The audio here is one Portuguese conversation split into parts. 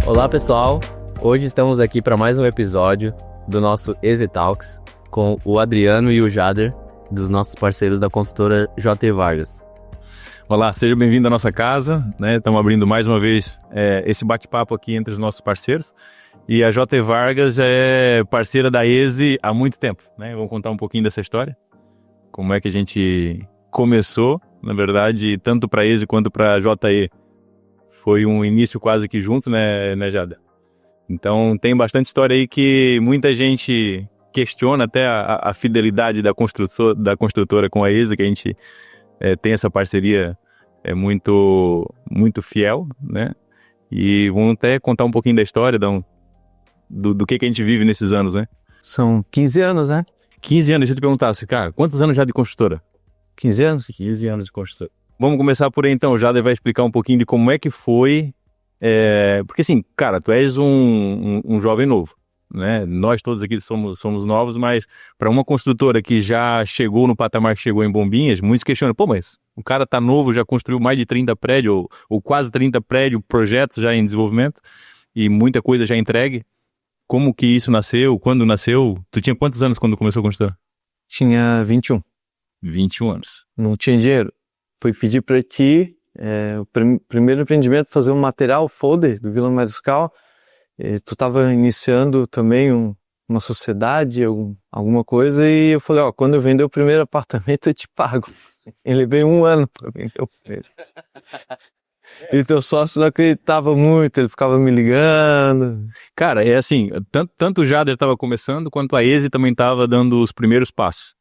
Olá pessoal, hoje estamos aqui para mais um episódio do nosso Easy Talks com o Adriano e o Jader, dos nossos parceiros da consultora J. Vargas. Olá, seja bem-vindo à nossa casa, né? Estamos abrindo mais uma vez esse bate-papo aqui entre os nossos parceiros. E a J. Vargas já é parceira da Easy há muito tempo, né? Vamos contar um pouquinho dessa história. Como é que a gente começou, na verdade, tanto para a Easy quanto para a JE. Foi um início quase que junto, né, Jada? Então tem bastante história aí que muita gente questiona até a fidelidade da construtora com a Easy, que a gente tem essa parceria muito fiel, né? E vamos até contar um pouquinho da história, do que a gente vive nesses anos, né? São 15 anos, né? 15 anos, deixa eu te perguntar, cara, quantos anos já de construtora? 15 anos? 15 anos de construtora. Vamos começar por aí então, o Jader vai explicar um pouquinho de como é que foi, porque assim, cara, tu és um jovem novo, né? Nós todos aqui somos novos, mas para uma construtora que já chegou no patamar que chegou em Bombinhas, muitos questionam, pô, mas o cara tá novo, já construiu mais de 30 prédios, ou quase 30 prédios, projetos já em desenvolvimento, e muita coisa já entregue. Como que isso nasceu? Quando nasceu? Tu tinha quantos anos quando começou a construir? Tinha 21. 21 anos. Não tinha dinheiro. Fui pedir para ti, o primeiro empreendimento, fazer um material folder do Vila Mariscal. Tu estava iniciando também uma sociedade, alguma coisa, e eu falei, quando eu vender o primeiro apartamento eu te pago. Eu levei 1 ano para vender o primeiro. E teu sócio não acreditava muito, ele ficava me ligando. Cara, é assim, tanto o Jader estava começando, quanto a Easy também estava dando os primeiros passos.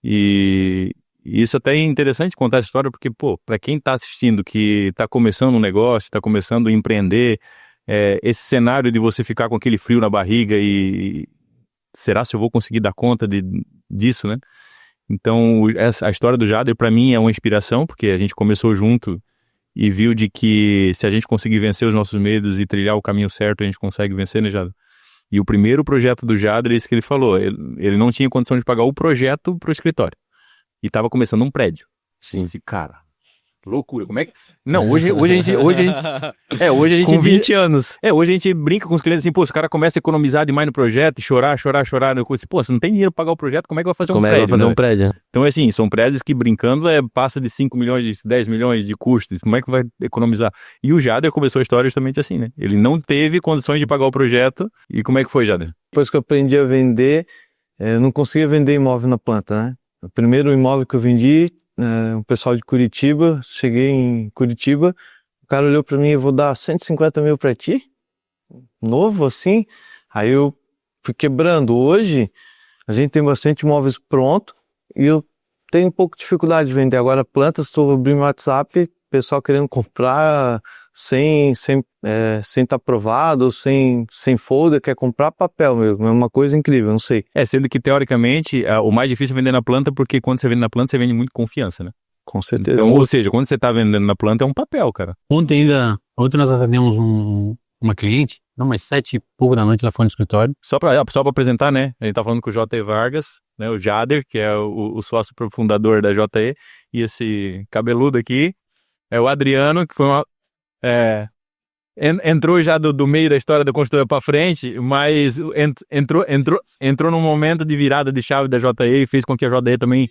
E isso até é interessante contar essa história, porque, pô, para quem está assistindo, que está começando um negócio, está começando a empreender, esse cenário de você ficar com aquele frio na barriga e será se eu vou conseguir dar conta disso, né? Então, a história do Jader, para mim, é uma inspiração, porque a gente começou junto e viu de que se a gente conseguir vencer os nossos medos e trilhar o caminho certo, a gente consegue vencer, né, Jader? E o primeiro projeto do Jader é isso que ele falou, ele não tinha condição de pagar o projeto pro escritório. E estava começando um prédio. Sim. Esse cara, loucura, como é que... Não, hoje a gente... Com 20 anos. Hoje a gente brinca com os clientes assim, pô, os caras começam a economizar demais no projeto, e chorar, né? Pô, você não tem dinheiro para pagar o projeto, como é que vai fazer um prédio? Como é que vai fazer um prédio? Então, assim, são prédios que brincando passa de 5 milhões, 10 milhões de custos, como é que vai economizar? E o Jader começou a história justamente assim, né? Ele não teve condições de pagar o projeto, e como é que foi, Jader? Depois que eu aprendi a vender, eu não conseguia vender imóvel na planta, né? O primeiro imóvel que eu vendi, o pessoal de Curitiba, cheguei em Curitiba, o cara olhou para mim, eu vou dar 150 mil para ti? Novo assim? Aí eu fui quebrando. Hoje, a gente tem bastante imóveis pronto e eu tenho um pouco de dificuldade de vender. Agora, plantas, estou abrindo o WhatsApp, pessoal querendo comprar sem estar aprovado, sem folder, quer comprar papel mesmo. É uma coisa incrível, não sei. Sendo que, teoricamente, o mais difícil é vender na planta, porque quando você vende na planta, você vende muito confiança, né? Com certeza. Então, ou seja, quando você está vendendo na planta, é um papel, cara. Ontem nós atendemos uma cliente, mas 7h pouco da noite ela foi no escritório. Só para apresentar, né? A gente tá falando com o J. Vargas, né? O Jader, que é o sócio fundador da JE, e esse cabeludo aqui é o Adriano, que foi entrou já do meio da história da construtora para frente, mas entrou num momento de virada de chave da JE e fez com que a JE também...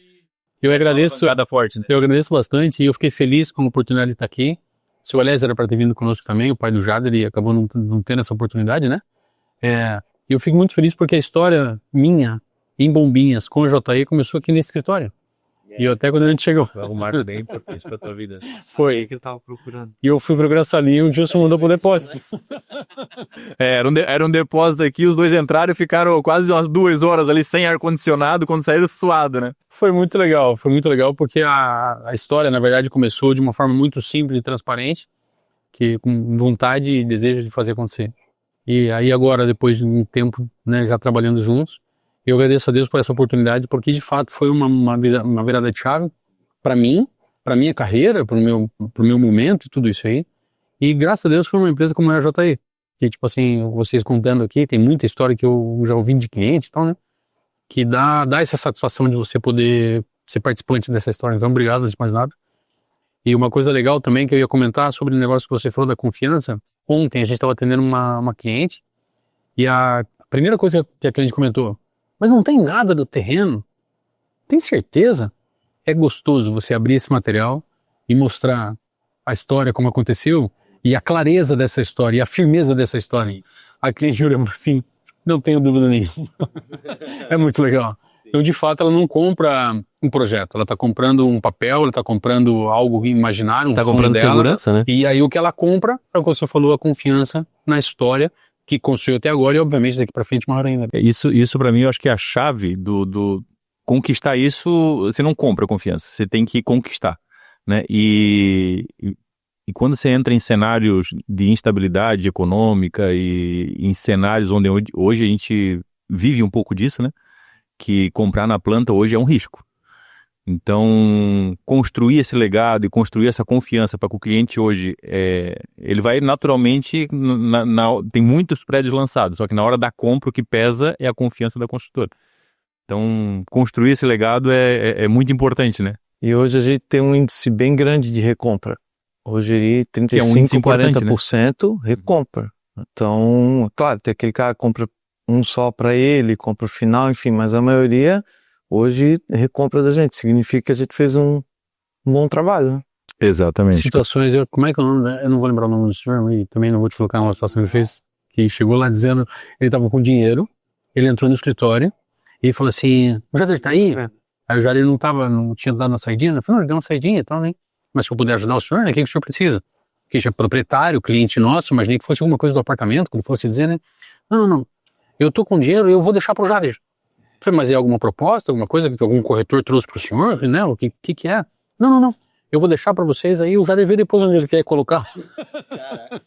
Eu agradeço, forte, né? Eu agradeço bastante e eu fiquei feliz com a oportunidade de estar aqui. O seu Aliás era para ter vindo conosco também, o pai do Jader, e acabou não tendo essa oportunidade, né? E eu fico muito feliz porque a história minha em Bombinhas com a JE começou aqui nesse escritório. E até quando a gente chegou. Foi um marco bem importante pra tua vida. Foi. O que ele tava procurando? E eu fui procurar essa linha e o Gilson mandou pro depósito. Era um depósito aqui, os dois entraram e ficaram quase umas 2 horas ali sem ar-condicionado, quando saíram suado, né? Foi muito legal porque a história, na verdade, começou de uma forma muito simples e transparente, que com vontade e desejo de fazer acontecer. E aí agora, depois de um tempo, né, já trabalhando juntos, eu agradeço a Deus por essa oportunidade, porque de fato foi uma virada de chave para mim, para minha carreira, pro meu momento e tudo isso aí. E graças a Deus foi uma empresa como a JE, que tipo assim, vocês contando aqui, tem muita história que eu já ouvi de cliente e tal, né? Que dá essa satisfação de você poder ser participante dessa história. Então, obrigado, antes de mais nada. E uma coisa legal também que eu ia comentar sobre o negócio que você falou da confiança, Ontem a gente estava atendendo uma cliente e a primeira coisa que a cliente comentou, mas não tem nada do terreno? Tem certeza? É gostoso você abrir esse material e mostrar a história como aconteceu e a clareza dessa história e a firmeza dessa história. A cliente olhou assim, não tenho dúvida nenhuma. É muito legal. Então, de fato, ela não compra um projeto, ela está comprando um papel, ela está comprando algo imaginário, Tá comprando dela, segurança, né? e aí o que ela compra é o que você falou, a confiança na história que construiu até agora e, obviamente, daqui para frente maior ainda. Isso para mim, eu acho que é a chave do conquistar isso. Você não compra confiança, você tem que conquistar, né? E quando você entra em cenários de instabilidade econômica e em cenários onde hoje a gente vive um pouco disso, né? Que comprar na planta hoje é um risco. Então, construir esse legado e construir essa confiança para que o cliente hoje, ele vai naturalmente, tem muitos prédios lançados, só que na hora da compra o que pesa é a confiança da construtora. Então, construir esse legado é muito importante, né? E hoje a gente tem um índice bem grande de recompra. Hoje aí Que é um índice 35, importante, né? 40% recompra. Então, claro, tem aquele cara que compra um só para ele, compra o final, enfim, mas a maioria hoje recompra da gente. Significa que a gente fez um bom trabalho, né? Exatamente. Situações, como é que é o nome, né? Eu não vou lembrar o nome do senhor, e também não vou te colocar numa situação que ele fez, que chegou lá dizendo, ele estava com dinheiro, ele entrou no escritório e falou assim, o Jader tá aí? Aí o Jader não tinha dado uma saidinha, eu falei, não, ele deu uma saidinha e tal, né? Mas se eu puder ajudar o senhor, né? O que o senhor precisa? Que é proprietário, cliente nosso, imaginei que fosse alguma coisa do apartamento, que ele fosse dizer, né? Não, eu tô com dinheiro e eu vou deixar pro Jader. Eu falei, mas é alguma proposta, alguma coisa que algum corretor trouxe pro senhor, né? O que é? Não. Eu vou deixar para vocês aí, o Jader vê depois onde ele quer colocar.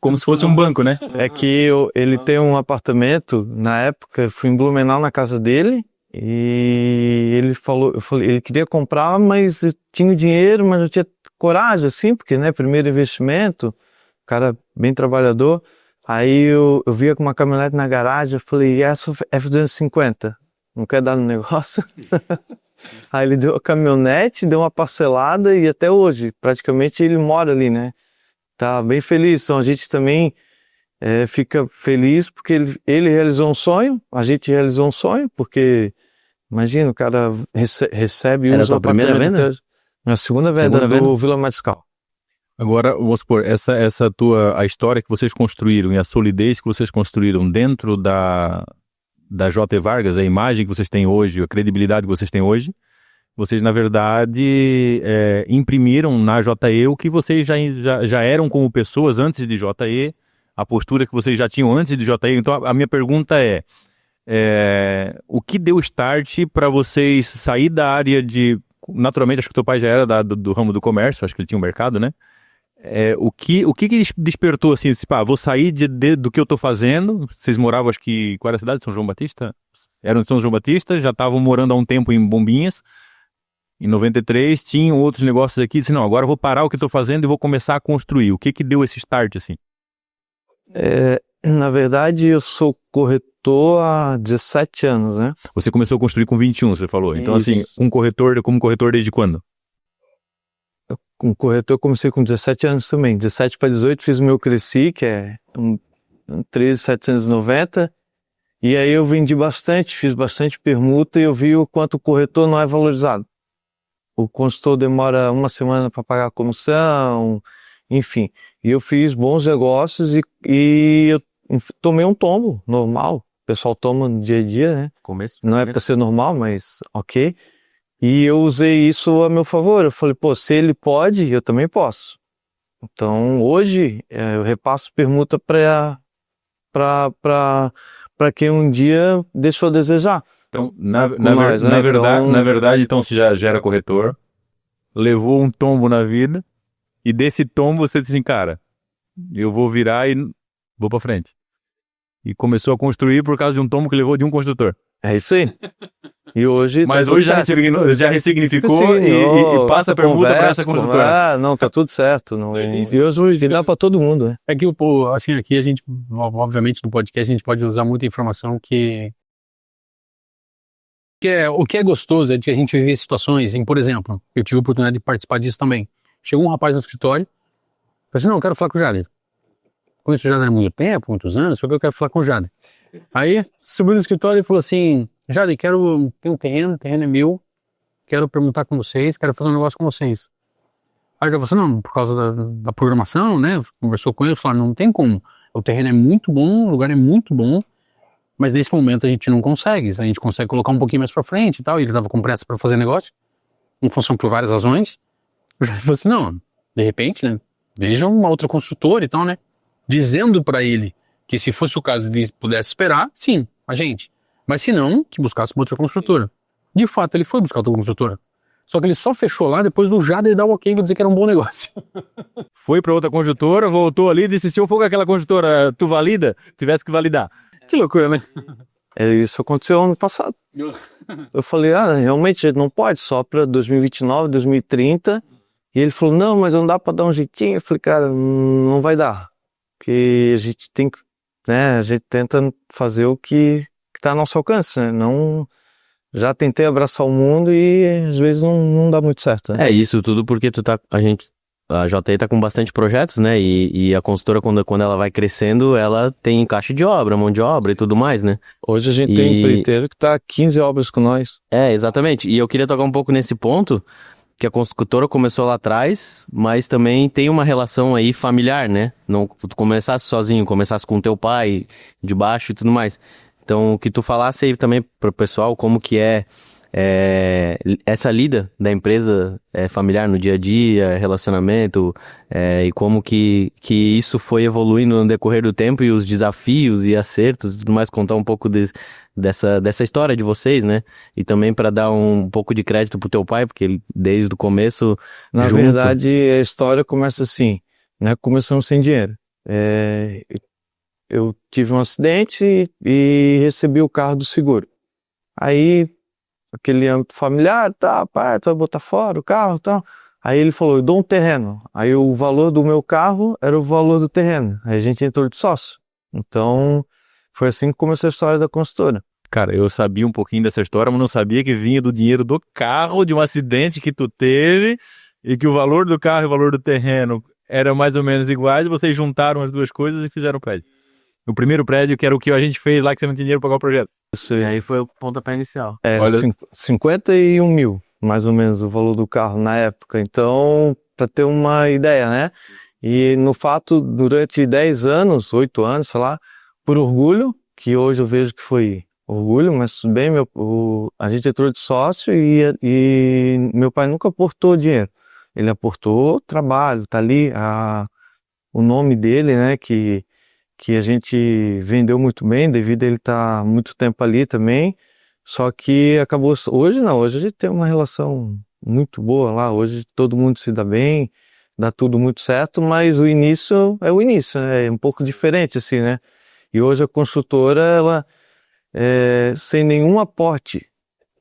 Como se fosse um banco, né? É que ele tem um apartamento, na época, eu fui em Blumenau na casa dele, e ele falou, ele queria comprar, mas tinha o dinheiro, mas não tinha coragem, assim, porque, né, primeiro investimento, cara bem trabalhador. Aí eu via com uma caminhonete na garagem, eu falei, essa F-250, não quer dar no negócio? Aí ele deu a caminhonete, deu uma parcelada e até hoje, praticamente ele mora ali, né? Tá bem feliz, então a gente também fica feliz porque ele realizou um sonho, a gente realizou um sonho, porque imagina, o cara recebe e Era a usa o tua primeira apartamento venda? até hoje. A segunda venda do Vila Mariscal. Agora, vamos supor, a história que vocês construíram e a solidez que vocês construíram dentro da J. Vargas, a imagem que vocês têm hoje, a credibilidade que vocês têm hoje, vocês, na verdade, imprimiram na JE o que vocês já eram como pessoas antes de JE, a postura que vocês já tinham antes de JE. Então, a minha pergunta o que deu start para vocês sair da área de... Naturalmente, acho que teu pai já era do ramo do comércio, acho que ele tinha um mercado, né? O que despertou assim, vou sair do que eu tô fazendo? Vocês moravam, acho que, qual era a cidade? São João Batista? Eram de São João Batista, já estavam morando há um tempo em Bombinhas. Em 93, tinham outros negócios aqui. Disse, não, agora eu vou parar o que eu tô fazendo e vou começar a construir. O que deu esse start, assim? Na verdade, eu sou corretor há 17 anos, né? Você começou a construir com 21, você falou. Então, Isso. assim, como corretor desde quando? Com corretor eu comecei com 17 anos também. 17 para 18 fiz o meu Cresci, que é um 13.790. E aí eu vendi bastante, fiz bastante permuta e eu vi o quanto o corretor não é valorizado. O consultor demora uma semana para pagar a comissão, enfim. E eu fiz bons negócios e eu tomei um tombo normal. O pessoal toma no dia a dia, né? Começo. Não é para ser normal, mas ok. E eu usei isso a meu favor. Eu falei, pô, se ele pode, eu também posso. Então, hoje, eu repasso permuta para quem um dia deixou a desejar. Então, na Então, verdade, então, você já era corretor, levou um tombo na vida, e desse tombo você disse assim, cara, eu vou virar e vou pra frente. E começou a construir por causa de um tombo que levou de um construtor. é isso aí. E hoje... Mas tá hoje tudo certo. já ressignificou Sim, e passa a permuta para essa construtora. Não, tá tudo certo. Não, e hoje dá para todo mundo, né? É que, assim, aqui a gente, obviamente, no podcast a gente pode usar muita informação o que é gostoso é de a gente viver situações em, por exemplo, eu tive a oportunidade de participar disso também. Chegou um rapaz no escritório, falei assim, não, eu quero falar com o Jader. conheço o Jader há muito tempo, muitos anos, só que eu quero falar com o Jader. Aí, subiu no escritório e falou assim, Jader, tem um terreno, o terreno é meu, quero perguntar com vocês, quero fazer um negócio com vocês. Aí eu falei assim, não, por causa da programação, né, conversou com ele, falou, não tem como, o terreno é muito bom, o lugar é muito bom, mas nesse momento a gente não consegue, a gente consegue colocar um pouquinho mais pra frente e tal, e ele tava com pressa pra fazer negócio, em função por várias razões. Eu já falei assim, não, de repente, né, veja uma outra construtora e tal, né, dizendo pra ele que se fosse o caso ele pudesse esperar, sim, a gente. Mas se não, que buscasse uma outra construtora. De fato, ele foi buscar outra construtora. Só que ele só fechou lá depois do Jader dar o ok e dizer que era um bom negócio. Foi pra outra construtora, voltou ali e disse, se eu for com aquela construtora, tu valida? Tivesse que validar. Que loucura, né? Isso aconteceu ano passado. Eu falei, realmente não pode, só para 2029, 2030. E ele falou, não, mas não dá para dar um jeitinho. Eu falei, cara, não vai dar. Porque a gente tem que, né, a gente tenta fazer o que está ao nosso alcance, né? Não, já tentei abraçar o mundo e às vezes não dá muito certo, né? É isso tudo porque a JTI tá com bastante projetos, né? E a consultora, quando ela vai crescendo, ela tem caixa de obra, mão de obra e tudo mais, né? Hoje a gente tem um empreiteiro que tá 15 obras com nós. É, exatamente. E eu queria tocar um pouco nesse ponto, que a construtora começou lá atrás, mas também tem uma relação aí familiar, né? Não tu começasse sozinho, começasse com teu pai de baixo e tudo mais. Então, que tu falasse aí também pro pessoal como que é essa lida da empresa familiar no dia a dia, relacionamento, e como que isso foi evoluindo no decorrer do tempo e os desafios e acertos e tudo mais, contar um pouco dessa história de vocês, né? E também para dar um pouco de crédito pro teu pai, porque ele, desde o começo, Na junto... verdade, a história começa assim, né? Começamos sem dinheiro. Eu tive um acidente e recebi o carro do seguro. Aí, aquele âmbito familiar, tá, pai, tu vai botar fora o carro e tal. Aí ele falou, eu dou um terreno. Aí o valor do meu carro era o valor do terreno. Aí a gente entrou de sócio. Então, foi assim que começou a história da consultora. Cara, eu sabia um pouquinho dessa história, mas não sabia que vinha do dinheiro do carro, de um acidente que tu teve, e que o valor do carro e o valor do terreno eram mais ou menos iguais, e vocês juntaram as duas coisas e fizeram o prédio. O primeiro prédio, que era o que a gente fez lá, que você não tinha dinheiro para pagar o projeto. Isso, e aí foi o pontapé inicial. Olha... 51 mil, mais ou menos, o valor do carro na época. Então, para ter uma ideia, né? E no fato, durante 10 anos, 8 anos, sei lá, por orgulho, que hoje eu vejo que foi orgulho, mas tudo bem, a gente entrou de sócio e meu pai nunca aportou dinheiro. Ele aportou trabalho, tá ali o nome dele, né, que a gente vendeu muito bem, devido a ele estar muito tempo ali também, só que acabou, hoje a gente tem uma relação muito boa lá, hoje todo mundo se dá bem, dá tudo muito certo, mas o início é o início, né? É um pouco diferente assim, né? E hoje a construtora, ela, sem nenhum aporte,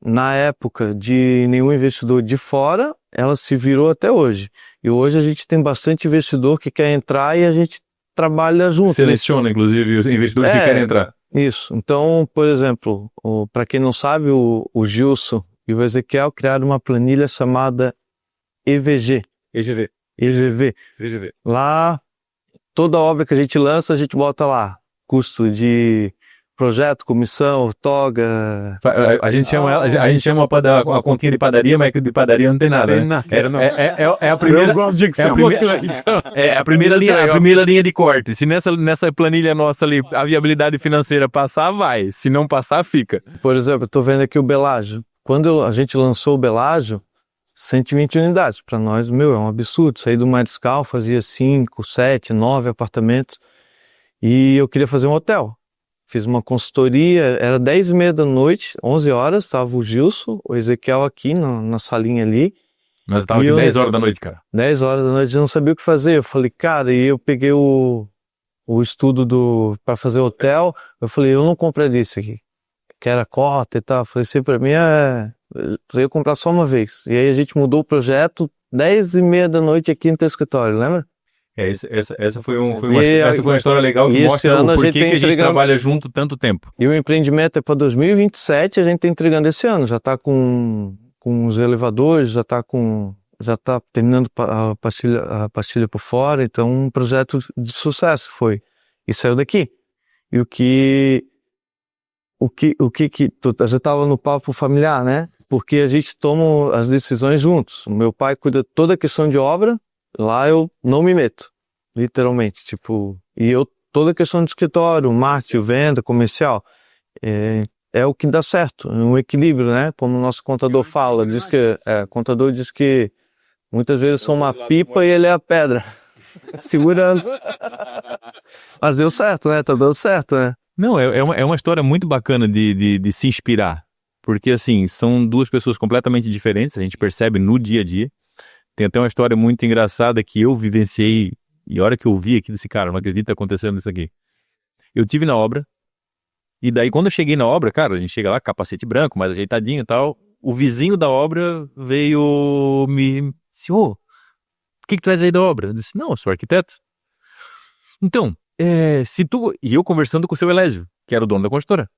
na época, de nenhum investidor de fora, ela se virou até hoje. E hoje a gente tem bastante investidor que quer entrar e a gente trabalha junto. Seleciona, inclusive, os investidores que querem entrar. Isso. Então, por exemplo, para quem não sabe, o Gilson e o Ezequiel criaram uma planilha chamada EVG. EGV. Lá, toda obra que a gente lança, a gente bota lá custo de projeto, comissão, toga. A gente chama a continha de padaria, mas de padaria não tem nada, né? É a primeira. Eu gosto de Excel. A primeira linha de corte. Se nessa planilha nossa ali a viabilidade financeira passar, vai. Se não passar, fica. Por exemplo, eu tô vendo aqui o Belágio. Quando a gente lançou o Belágio, 120 unidades. Para nós, é um absurdo. Saí do Mariscal, fazia 5, 7, 9 apartamentos. E eu queria fazer um hotel. Fiz uma consultoria, era 10h30 da noite, 11 horas, estava o Gilson, o Ezequiel aqui na salinha ali. Nós estávamos aqui 10 horas da noite, cara. 10 horas da noite, eu não sabia o que fazer. Eu falei, cara, e eu peguei o estudo para fazer hotel. Eu falei, eu não compraria isso aqui, que era cota e tal. Eu falei assim, para mim eu ia comprar só uma vez. E aí a gente mudou o projeto, 10h30 da noite aqui no teu escritório, lembra? Essa foi uma história legal que mostra o porquê que a gente trabalha junto tanto tempo. E o empreendimento é para 2027, a gente está entregando esse ano, já está com os elevadores, já está terminando a pastilha por fora, então um projeto de sucesso foi. e saiu daqui. E a gente tava no papo familiar, né? Porque a gente toma as decisões juntos. O meu pai cuida de toda a questão de obra, lá eu não me meto, literalmente, tipo, e eu toda a questão de escritório, marketing, venda, comercial, é o que dá certo, é um equilíbrio, né? Como o nosso contador fala, o contador diz que muitas vezes eu sou uma pipa e ele é a pedra, segurando. Mas deu certo, né? Tá dando certo, né? Não, é uma história muito bacana de se inspirar. Porque, assim, são duas pessoas completamente diferentes, a gente percebe no dia a dia. Tem até uma história muito engraçada que eu vivenciei, e a hora que eu vi aqui desse cara, não acredito que tá acontecendo isso aqui. Eu tive na obra, e daí quando eu cheguei na obra, cara, a gente chega lá, capacete branco, mais ajeitadinho e tal, o vizinho da obra veio me disse, ô, o que tu és aí da obra? Eu disse, não, eu sou arquiteto. Então, se tu... E eu conversando com o seu Elésio, que era o dono da construtora.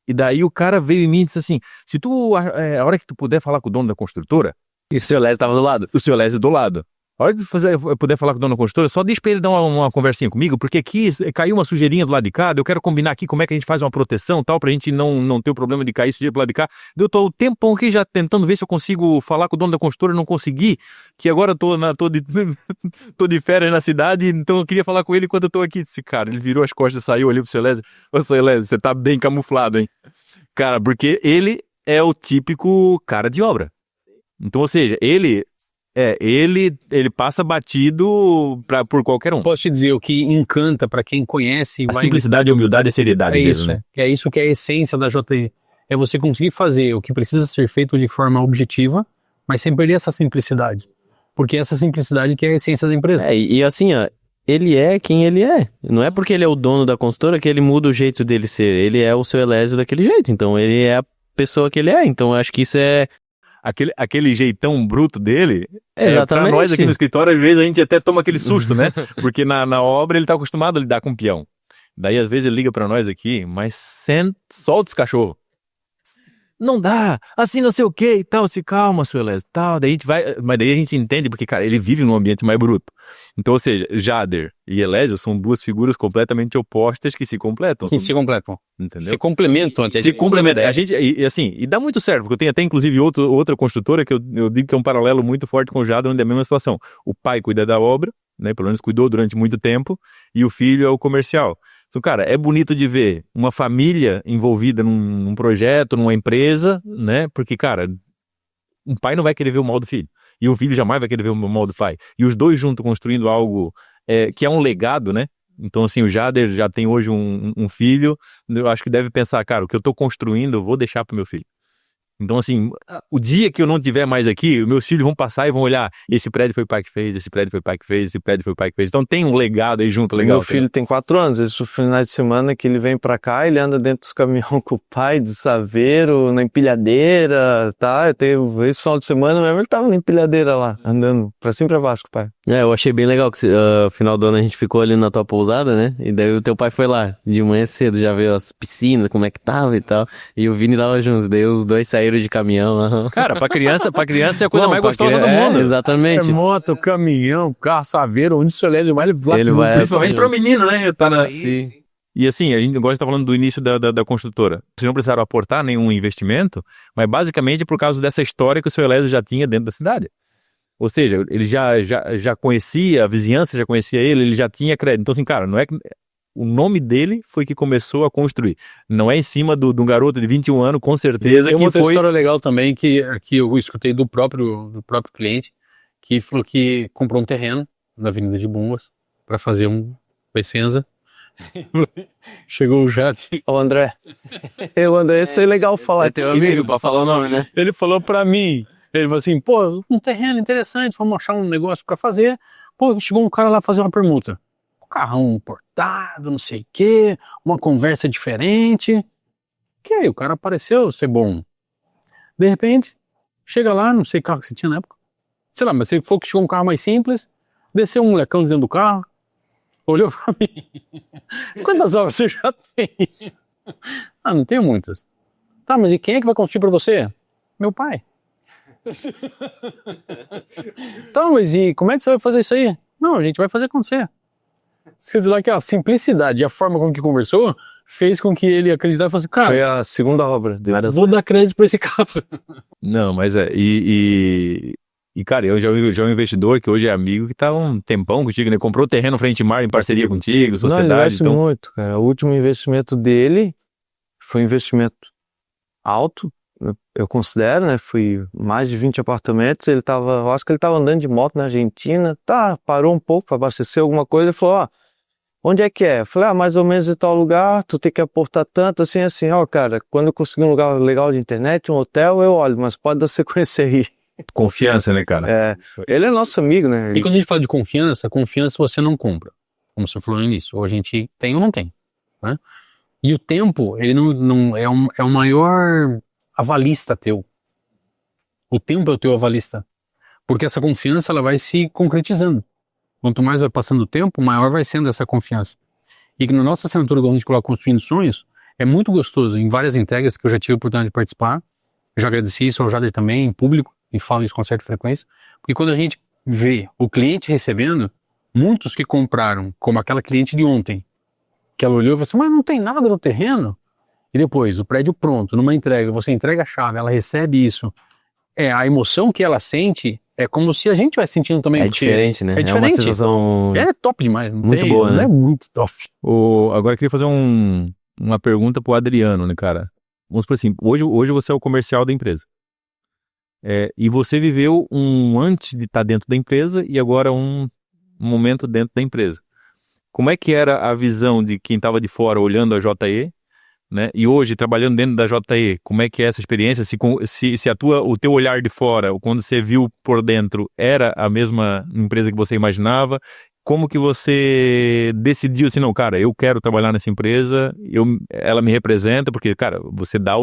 E daí o cara veio em mim e disse assim, se tu, a hora que tu puder falar com o dono da construtora... E o seu Lésio tava do lado? O seu Elésio do lado. A hora de eu puder falar com o dono da construtora, só diz pra ele dar uma conversinha comigo, porque aqui caiu uma sujeirinha do lado de cá, eu quero combinar aqui como é que a gente faz uma proteção tal, pra gente não ter o problema de cair sujeira pro lado de cá. Eu tô o tempão aqui já tentando ver se eu consigo falar com o dono da construtora, não consegui, que agora eu tô de férias na cidade, então eu queria falar com ele enquanto eu tô aqui. Esse cara, ele virou as costas e saiu ali pro seu Elésio. Ô, seu Elésio, você tá bem camuflado, hein? Cara, porque ele é o típico cara de obra. Então, ou seja, ele passa batido por qualquer um. Posso te dizer, o que encanta para quem conhece... A simplicidade, a humildade e a seriedade dele, isso, né? É isso que é a essência da JTI. É você conseguir fazer o que precisa ser feito de forma objetiva, mas sem perder essa simplicidade. Porque essa simplicidade que é a essência da empresa. E assim, ó, ele é quem ele é. Não é porque ele é o dono da consultora que ele muda o jeito dele ser. Ele é o seu Elésio daquele jeito. Então, ele é a pessoa que ele é. Então, eu acho que isso é... Aquele jeitão bruto dele, Exatamente. Pra nós aqui no escritório, às vezes a gente até toma aquele susto, né? Porque na obra ele tá acostumado a lidar com peão. Daí às vezes ele liga pra nós aqui, mas solta os cachorros. Não dá, assim não sei o que e tal, se calma, seu Elésio, tal. Daí a gente vai, mas daí a gente entende porque, cara, ele vive num ambiente mais bruto. Então, ou seja, Jader e Elésio são duas figuras completamente opostas que se completam. Que se completam. Entendeu? Se complementam. Se complementam. A gente, e dá muito certo, porque eu tenho até inclusive outra construtora que eu digo que é um paralelo muito forte com o Jader, onde é a mesma situação. O pai cuida da obra, né, pelo menos cuidou durante muito tempo, e o filho é o comercial. Então, cara, é bonito de ver uma família envolvida num projeto, numa empresa, né? Porque, cara, um pai não vai querer ver o mal do filho. E o filho jamais vai querer ver o mal do pai. E os dois juntos construindo algo que é um legado, né? Então, assim, o Jader já tem hoje um filho. Eu acho que deve pensar, cara, o que eu tô construindo, eu vou deixar pro meu filho. Então, assim, o dia que eu não tiver mais aqui, meus filhos vão passar e vão olhar, esse prédio foi o pai que fez, esse prédio foi o pai que fez, esse prédio foi o pai que fez. Então tem um legado aí junto, legal. Meu filho tem 4 anos, esse final de semana que ele vem pra cá, ele anda dentro dos caminhões com o pai, de saveiro, na empilhadeira, tá? Esse final de semana mesmo ele tava na empilhadeira lá, andando pra cima e pra baixo com o pai. Eu achei bem legal que final do ano a gente ficou ali na tua pousada, né? E daí o teu pai foi lá, de manhã cedo, já viu as piscinas, como é que tava e tal. E o Vini tava junto, daí os dois saíram de caminhão. Cara, pra criança é a coisa mais gostosa do mundo. Exatamente. Moto, caminhão, carro, saveiro, onde o seu Elésio vai, Ele vai principalmente pro menino, né? Sim. E assim, a gente agora está falando do início da construtora. Vocês não precisaram aportar nenhum investimento, mas basicamente por causa dessa história que o seu Elésio já tinha dentro da cidade. Ou seja, ele já conhecia, a vizinhança já conhecia ele já tinha crédito. Então assim, cara, não é que... O nome dele foi que começou a construir. Não é em cima de um garoto de 21 anos, com certeza. Tem uma outra foi... história legal também que eu escutei do próprio cliente, que falou que comprou um terreno na Avenida de Bombas para fazer um licença. Chegou o Jader. Ô André, isso é legal falar. É teu amigo pra falar o nome, né? Ele falou pra mim, ele falou assim, pô, um terreno interessante, vamos achar um negócio pra fazer. Pô, chegou um cara lá fazer uma permuta. Carrão importado, não sei o quê, uma conversa diferente. Que aí, o cara apareceu ser bom. De repente, chega lá, não sei que carro que você tinha na época. Sei lá, mas se for que chegou um carro mais simples, desceu um molecão dentro do carro, olhou pra mim. Quantas obras você já tem? Ah, não tenho muitas. Tá, mas e quem é que vai construir pra você? Meu pai. Tá, mas e como é que você vai fazer isso aí? Não, a gente vai fazer acontecer. Quer dizer lá que a simplicidade e a forma como que conversou fez com que ele acreditasse e falasse, Foi cara, a segunda obra dele. vou dar crédito pra esse cara. Não, mas cara, eu já um investidor que hoje é amigo que tá um tempão contigo, né? Comprou terreno frente mar em parceria contigo, Não, ele sociedade, investe então... muito, cara. O último investimento dele foi um investimento alto, eu considero, né? Foi mais de 20 apartamentos. Eu acho que ele tava andando de moto na Argentina, parou um pouco para abastecer alguma coisa e falou, ó, onde é que é? Eu falei, mais ou menos em tal lugar, tu tem que aportar tanto, assim, ó, cara, quando eu conseguir um lugar legal de internet, um hotel, eu olho, mas pode dar sequência aí. Confiança, né, cara? Ele é nosso amigo, né? E quando a gente fala de confiança você não compra, como você falou no início, ou a gente tem ou não tem, né? E o tempo, ele não é o maior avalista teu. O tempo é o teu avalista. Porque essa confiança, ela vai se concretizando. Quanto mais vai passando o tempo, maior vai sendo essa confiança. E que na nossa assinatura do A gente coloca Construindo Sonhos, é muito gostoso. Em várias entregas que eu já tive a oportunidade de participar, eu já agradeci isso ao Jader também, em público, e falo isso com certa frequência, porque quando a gente vê o cliente recebendo, muitos que compraram, como aquela cliente de ontem, que ela olhou e falou assim, mas não tem nada no terreno? E depois, o prédio pronto, numa entrega, você entrega a chave, ela recebe isso. A emoção que ela sente é como se a gente estivesse sentindo também. É diferente, né? É diferente. É uma sensação... É top demais. Muito boa, né? É muito top. Agora eu queria fazer uma pergunta pro Adriano, né, cara? Vamos supor assim, hoje você é o comercial da empresa. E você viveu antes de estar dentro da empresa e agora um momento dentro da empresa. Como é que era a visão de quem estava de fora olhando a JE, né? E hoje, trabalhando dentro da JE, como é que é essa experiência? Se o teu olhar de fora, quando você viu por dentro, era a mesma empresa que você imaginava? Como que você decidiu assim, não, cara, eu quero trabalhar nessa empresa, ela me representa, porque, cara, você dá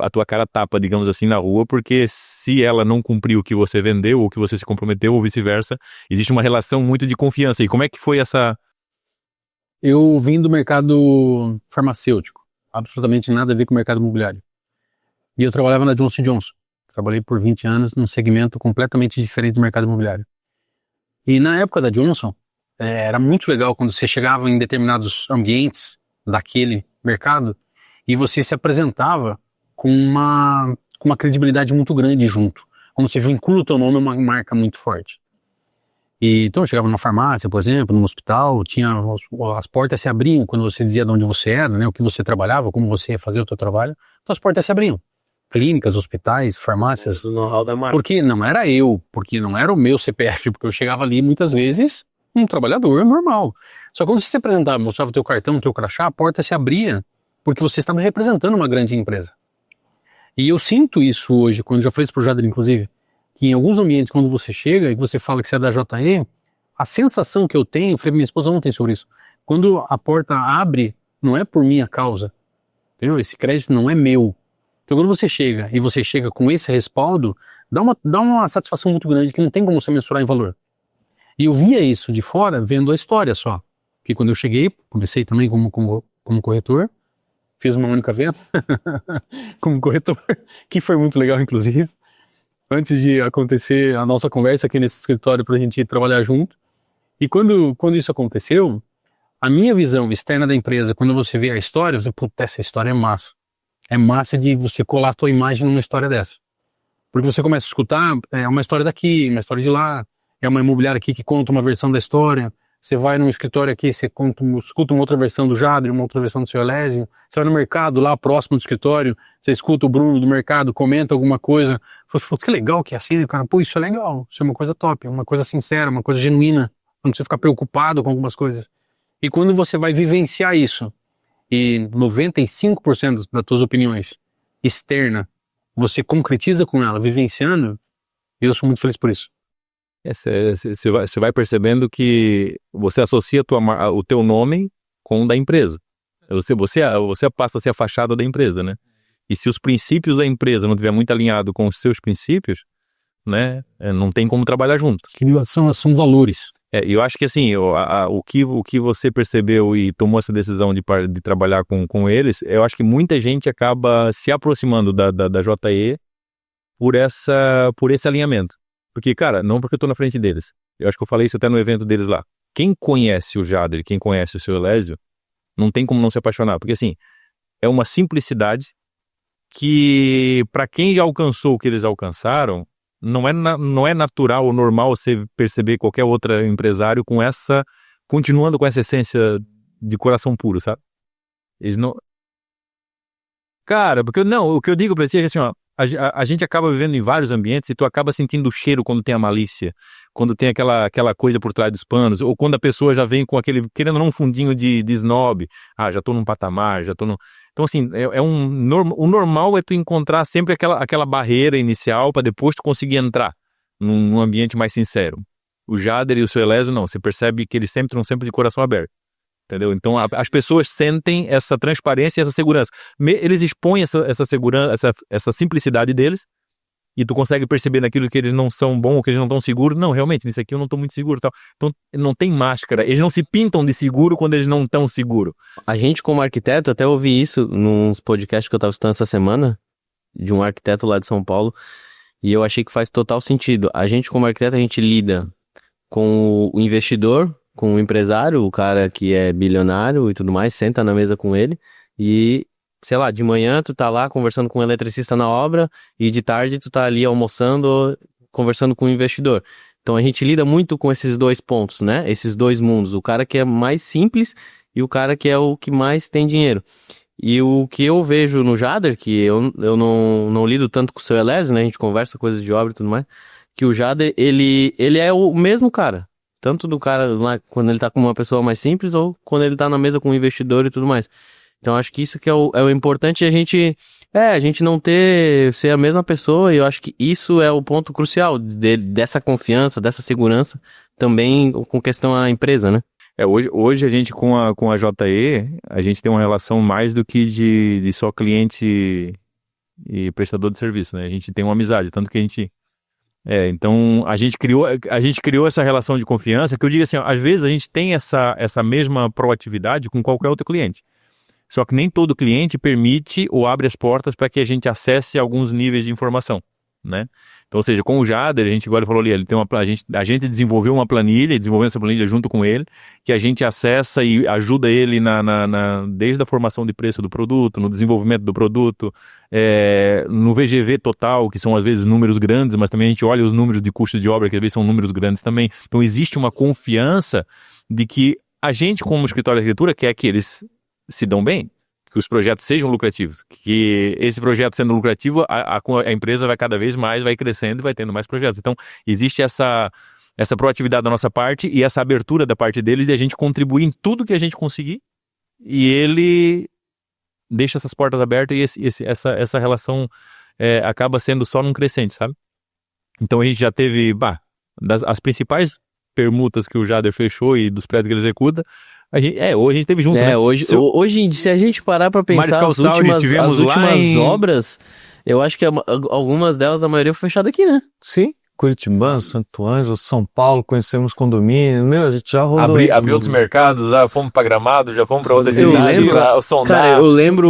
a tua cara tapa, digamos assim, na rua, porque se ela não cumpriu o que você vendeu, ou que você se comprometeu, ou vice-versa, existe uma relação muito de confiança. E como é que foi essa... Eu vim do mercado farmacêutico, absolutamente nada a ver com o mercado imobiliário. E eu trabalhava na Johnson & Johnson. Trabalhei por 20 anos num segmento completamente diferente do mercado imobiliário. E na época da Johnson, era muito legal quando você chegava em determinados ambientes daquele mercado e você se apresentava com uma credibilidade muito grande junto. Quando você vincula o teu nome a uma marca muito forte. Então eu chegava numa farmácia, por exemplo, num hospital, as portas se abriam quando você dizia de onde você era, né, o que você trabalhava, como você ia fazer o teu trabalho, então as portas se abriam. Clínicas, hospitais, farmácias. O know-how da marca. Porque não era porque não era o meu CPF, porque eu chegava ali muitas vezes um trabalhador normal. Só que quando você se apresentava, mostrava o teu cartão, o teu crachá, a porta se abria porque você estava representando uma grande empresa. E eu sinto isso hoje, quando já falei isso pro Jader, inclusive, que em alguns ambientes, quando você chega e você fala que você é da JE, a sensação que eu tenho, eu falei pra minha esposa ontem sobre isso, quando a porta abre, não é por minha causa, entendeu? Esse crédito não é meu. Então quando você chega e você chega com esse respaldo, dá uma satisfação muito grande que não tem como você mensurar em valor. E eu via isso de fora, vendo a história só. Que quando eu cheguei, comecei também como corretor, fiz uma única venda como corretor, que foi muito legal, inclusive. Antes de acontecer a nossa conversa aqui nesse escritório pra gente trabalhar junto. E quando isso aconteceu, a minha visão externa da empresa, quando você vê a história, você, puta, essa história é massa. É massa de você colar a tua imagem numa história dessa. Porque você começa a escutar, é uma história daqui, uma história de lá, é uma imobiliária aqui que conta uma versão da história, você vai num escritório aqui, você escuta uma outra versão do Jader, uma outra versão do seu Elésio, você vai no mercado lá próximo do escritório, você escuta o Bruno do mercado, comenta alguma coisa, você fala, que legal que é assim, cara, pô, isso é legal, isso é uma coisa top, uma coisa sincera, uma coisa genuína, não precisa ficar preocupado com algumas coisas. E quando você vai vivenciar isso, e 95% das tuas opiniões externa, você concretiza com ela, vivenciando, eu sou muito feliz por isso. Você vai percebendo que você associa o teu nome com o da empresa. Você passa a ser a fachada da empresa, né? E se os princípios da empresa não estiver muito alinhado com os seus princípios, né, não tem como trabalhar junto. São valores. Eu acho que assim, o que você percebeu e tomou essa decisão de trabalhar com eles, eu acho que muita gente acaba se aproximando da JE por esse alinhamento. Porque, cara, não porque eu tô na frente deles. Eu acho que eu falei isso até no evento deles lá. quem conhece o Jader, quem conhece o seu Elésio, não tem como não se apaixonar, porque assim, é uma simplicidade que, para quem já alcançou o que eles alcançaram, não é natural ou normal você perceber qualquer outro empresário continuando com essa essência de coração puro, sabe? Eles não... Cara, porque o que eu digo pra você é que assim, ó, a gente acaba vivendo em vários ambientes e tu acaba sentindo o cheiro quando tem a malícia, quando tem aquela coisa por trás dos panos, ou quando a pessoa já vem com aquele, querendo ou não, um fundinho de snob. Já tô num patamar, já tô num... Então, assim, o normal é tu encontrar sempre aquela barreira inicial para depois tu conseguir entrar num ambiente mais sincero. O Jader e o seu Elésio, não, você percebe que eles estão sempre de coração aberto. Entendeu? Então as pessoas sentem essa transparência e essa segurança. Eles expõem essa segurança, essa simplicidade deles, e tu consegue perceber naquilo que eles não são bons, ou que eles não estão seguros. Não, realmente, nisso aqui eu não estou muito seguro. Tal. Então não tem máscara. Eles não se pintam de seguro quando eles não estão seguros. A gente, como arquiteto, até ouvi isso nos podcasts que eu estava escutando essa semana, de um arquiteto lá de São Paulo, e eu achei que faz total sentido. A gente, como arquiteto, a gente lida com o investidor, com o empresário, o cara que é bilionário e tudo mais, senta na mesa com ele e, sei lá, de manhã tu tá lá conversando com o eletricista na obra e de tarde tu tá ali almoçando, conversando com o investidor. Então a gente lida muito com esses dois pontos, né? Esses dois mundos, o cara que é mais simples e o cara que é o que mais tem dinheiro. E o que eu vejo no Jader, que eu não lido tanto com o seu Elésio, né? A gente conversa coisas de obra e tudo mais, que o Jader, ele é o mesmo cara. Tanto do cara lá, quando ele tá com uma pessoa mais simples, ou quando ele tá na mesa com um investidor e tudo mais. Então acho que isso que é o importante, a gente não ser a mesma pessoa, e eu acho que isso é o ponto crucial dessa confiança, dessa segurança, também com questão à empresa, né? Hoje a gente com a JE, a gente tem uma relação mais do que de só cliente e prestador de serviço, né? A gente tem uma amizade, tanto que a gente... então a gente criou essa relação de confiança, que eu digo assim, ó, às vezes a gente tem essa mesma proatividade com qualquer outro cliente. Só que nem todo cliente permite ou abre as portas para que a gente acesse alguns níveis de informação, né? Então, ou seja, com o Jader, a gente agora falou ali, a gente desenvolveu uma planilha, desenvolveu essa planilha junto com ele, que a gente acessa e ajuda ele desde a formação de preço do produto, no desenvolvimento do produto, no VGV total, que são às vezes números grandes, mas também a gente olha os números de custo de obra, que às vezes são números grandes também. Então existe uma confiança de que a gente, como escritório de arquitetura, quer que eles se dão bem, que os projetos sejam lucrativos, que esse projeto sendo lucrativo, a empresa vai cada vez mais, vai crescendo e vai tendo mais projetos. Então, existe essa proatividade da nossa parte e essa abertura da parte dele de a gente contribuir em tudo que a gente conseguir, e ele deixa essas portas abertas e essa relação acaba sendo só num crescente, sabe? Então, a gente já teve, as principais permutas que o Jader fechou e dos prédios que ele executa, hoje a gente teve junto, né? Hoje, se a gente parar pra pensar as últimas obras, eu acho que algumas delas, a maioria foi fechada aqui, né? Sim. Curitibano, Santo Ângelo, São Paulo, conhecemos condomínio, a gente já rodou. Abriu outros mercados, já fomos pra Gramado, já fomos pra outras cidades, pra sondar. Cara, eu lembro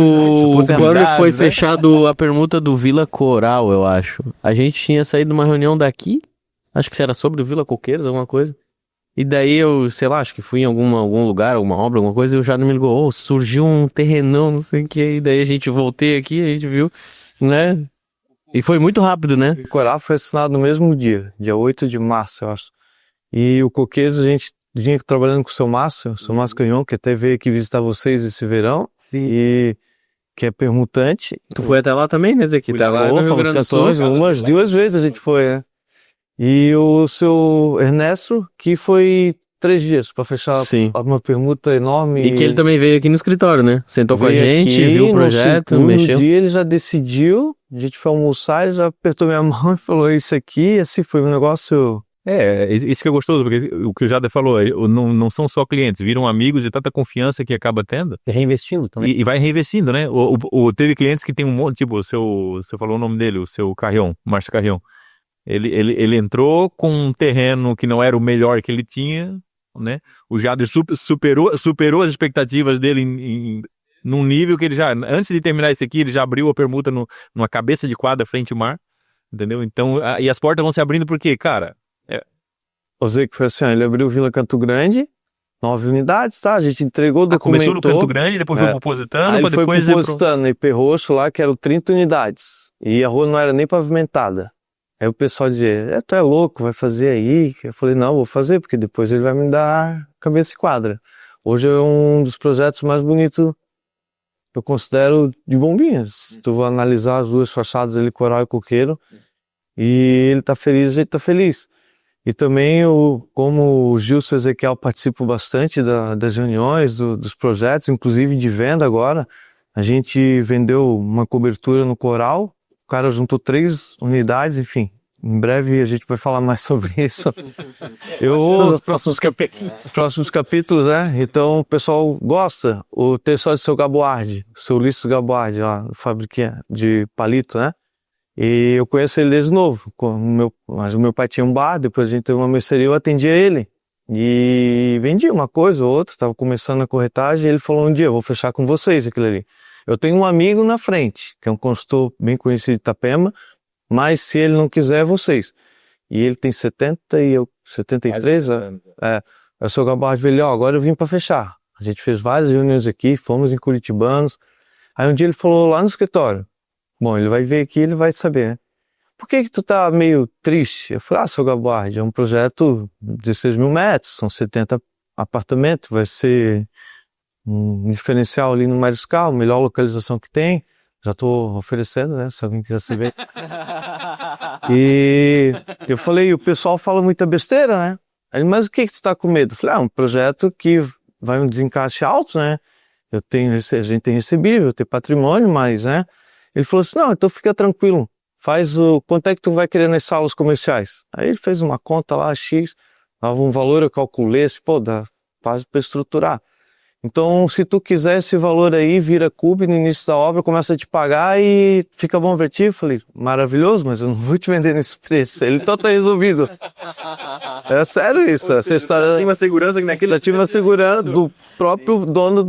quando foi fechado a permuta do Vila Coral, eu acho. A gente tinha saído de uma reunião daqui, acho que era sobre o Vila Coqueiros, alguma coisa. E daí eu, sei lá, acho que fui em algum lugar, alguma obra, alguma coisa, e o Jader me ligou, surgiu um terrenão, não sei o que, e daí a gente voltei aqui, a gente viu, né? E foi muito rápido, né? O Coral foi assinado no mesmo dia 8 de março, eu acho. E o Coqueiros, a gente vinha trabalhando com o seu Márcio Canhon, que até veio aqui visitar vocês esse verão. Sim. E que é permutante. Tu foi até lá também, né, Zé? Que tá lá no Rio Grande do Sul. Umas 2 vezes a gente foi, né? E o seu Ernesto, que foi 3 dias para fechar uma permuta enorme. E que ele também veio aqui no escritório, né? Sentou com a gente, aqui, viu o projeto, mexeu. No dia ele já decidiu, a gente foi almoçar, ele já apertou minha mão e falou isso aqui, assim foi um negócio... Isso que é gostoso, porque o que o Jader falou, não são só clientes, viram amigos de tanta confiança que acaba tendo. E reinvestindo também. E vai reinvestindo, né? Teve clientes que tem um monte, tipo, você falou o nome dele, o seu Carrion, Márcio Carrion. Ele entrou com um terreno que não era o melhor que ele tinha, né? O Jader superou as expectativas dele num nível que ele já, antes de terminar esse aqui, ele já abriu a permuta numa cabeça de quadra frente ao mar, entendeu? Então, e as portas vão se abrindo porque, cara... O Zé que foi assim, ele abriu Vila Canto Grande, 9 unidades, tá? A gente entregou, Começou no documentou. Canto Grande, depois foi pro Positano, Aí pra ele foi depois pro ir pro... Positano, IP Roxo lá, que eram 30 unidades. E a rua não era nem pavimentada. Aí o pessoal dizia, tu é louco, vai fazer aí? Eu falei, não, vou fazer, porque depois ele vai me dar cabeça e quadra. Hoje é um dos projetos mais bonitos, eu considero, de Bombinhas. Tu vai analisar as duas fachadas ali, Coral e Coqueiro, e ele tá feliz, a gente tá feliz. E também, como o Gilson e o Ezequiel participam bastante das reuniões, dos projetos, inclusive de venda agora, a gente vendeu uma cobertura no Coral, o cara juntou 3 unidades, enfim. Em breve a gente vai falar mais sobre isso. Nos próximos capítulos. Próximos capítulos, né? Então o pessoal gosta. O terçol de seu Gaboardi, o seu Ulisses Gaboardi, lá, fábrica de palito, né? E eu conheço ele desde novo. Mas o meu pai tinha um bar, depois a gente teve uma mercearia, eu atendia ele. E vendia uma coisa ou outra, estava começando a corretagem, e ele falou um dia, eu vou fechar com vocês aquilo ali. Eu tenho um amigo na frente, que é um consultor bem conhecido de Itapema, mas se ele não quiser, é vocês. E ele tem 70 e eu 73, eu sou Gabardi velho, agora eu vim para fechar. A gente fez várias reuniões aqui, fomos em Curitibanos. Aí um dia ele falou lá no escritório, bom, ele vai ver aqui, ele vai saber, né? Por que tu tá meio triste? Eu falei, seu Gabardi, é um projeto de 16 mil metros, são 70 apartamentos, vai ser um diferencial ali no Mariscal, melhor localização que tem. Já tô oferecendo, né? Se alguém quiser saber. E eu falei, o pessoal fala muita besteira, né? Aí, mas o que tu tá com medo? Eu falei, um projeto que vai um desencaixe alto, né? A gente tem recebível, tem patrimônio, mas, né? Ele falou assim, não, então fica tranquilo. Quanto é que tu vai querer nas salas comerciais? Aí ele fez uma conta lá, X, dava um valor, eu calculei, assim, dá quase para estruturar. Então, se tu quiser esse valor aí, vira CUB no início da obra, começa a te pagar e fica bom pra ti. Eu falei, maravilhoso, mas eu não vou te vender nesse preço. Ele então tá resolvido. É sério isso, essa história. Tem uma segurança que naquele... Já tive uma segurança do próprio dono